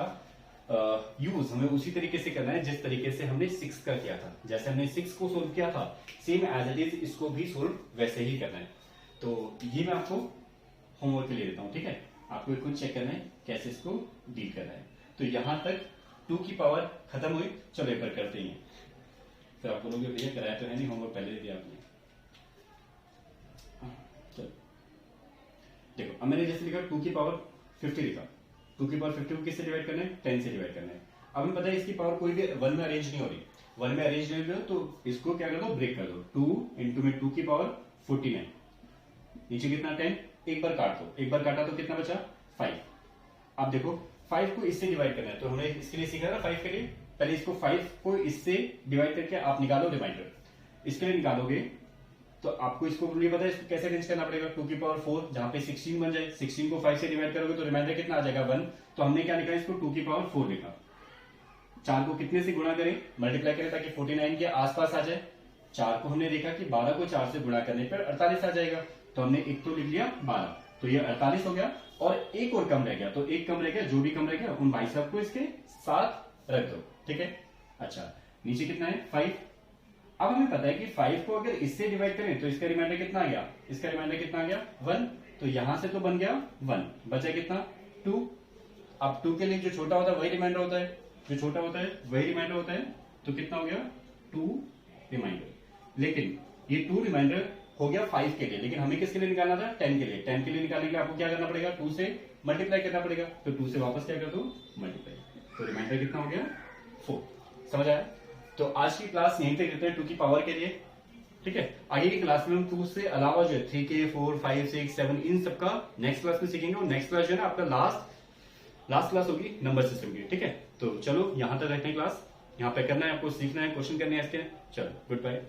यूज हमें उसी तरीके से करना है जिस तरीके से हमने 6 का किया था। जैसे हमने 6 को सोल्व किया था सेम एज इट इज इसको भी सोल्व वैसे ही करना है। तो ये मैं आपको होमवर्क के लिए देता हूं, ठीक है। आपको खुद चेक करना है कैसे इसको डील करना है। तो यहां तक 2 की पावर खत्म हुई। चलो एक बार करते ही हैं, फिर आप बोलोगे भैया कराया तो है नहीं, होमवर्क पहले दिया आपने। चलो देखो, अब मैंने जैसे लिखा 2 की पावर 50 लिखा। 2 की पावर 50 को किससे डिवाइड करना है 10 से डिवाइड करना है। अब हमें पता है इसकी पावर कोई भी 1 में अरेंज नहीं हो रही। 1 में अरेंज नहीं हो रही तो इसको क्या कर दो ब्रेक कर दो। 2 इंटू में 2 की पावर 49, नीचे कितना 10, एक बार काट दो, एक बार काटा तो कितना बचा 5। अब देखो 5 को इससे डिवाइड करना है तो हमने इसके लिए सीखा था 5 के लिए। पहले इसको 5 को इससे डिवाइड करके आप निकालो रिमाइंडर। इसके लिए निकालोगे तो आपको इसको नहीं पता है इसको कैसे अरेंज करना पड़ेगा। 2 की पावर 4 जहां पे 16 बन जाए, 16 को 5 से डिवाइड करोगे तो रिमाइंडर कितना आ जाएगा 1। तो हमने क्या लिखा इसको 2 की पावर 4 लिखा। 4 को कितने से गुणा करें मल्टीप्लाई करें ताकि 49 के आसपास आ जाए। 4 को हमने देखा कि 12 को 4 से गुणा करने पर 48 आ जाएगा। तो हमने एक तो लिख लिया 12, तो ये 48 हो गया। और एक और कम रह गया, तो एक कम रह गया, जो भी कम रह गया उन भाई साहब को इसके साथ रख दो, ठीक है। अच्छा नीचे कितना है 5। अब हमें पता है कि 5 को अगर इससे डिवाइड करें तो इसका रिमाइंडर कितना आ गया, इसका रिमाइंडर कितना आ गया 1। तो यहां से तो बन गया 1, बचा कितना 2। अब 2 के लिए जो छोटा होता है वही रिमाइंडर होता है, जो छोटा होता है वही रिमाइंडर होता है। तो कितना हो गया 2 रिमाइंडर। लेकिन ये 2 रिमाइंडर हो गया 5 के लिए, लेकिन हमें किसके लिए निकालना था 10 के लिए। 10 के लिए निकालने के लिए आपको क्या करना पड़ेगा 2 से मल्टीप्लाई करना पड़ेगा। तो 2 से वापस क्या कर दो मल्टीप्लाई, तो रिमाइंडर कितना हो गया 4। समझ आया। तो आज की क्लास यहीं तक करते हैं 2 की पावर के लिए, ठीक है। आगे की क्लास में हम 2 से अलावा जो है 3k 4 5 6 7 इन सबका नेक्स्ट क्लास में सीखेंगे। और नेक्स्ट क्लास जो है ना आपका लास्ट क्लास होगी नंबर सिस्टम की, ठीक है। तो चलो यहां तक रखते हैं क्लास, यहाँ पे करना है आपको, सीखना है, क्वेश्चन करने हैं इसके। चलो गुड बाय।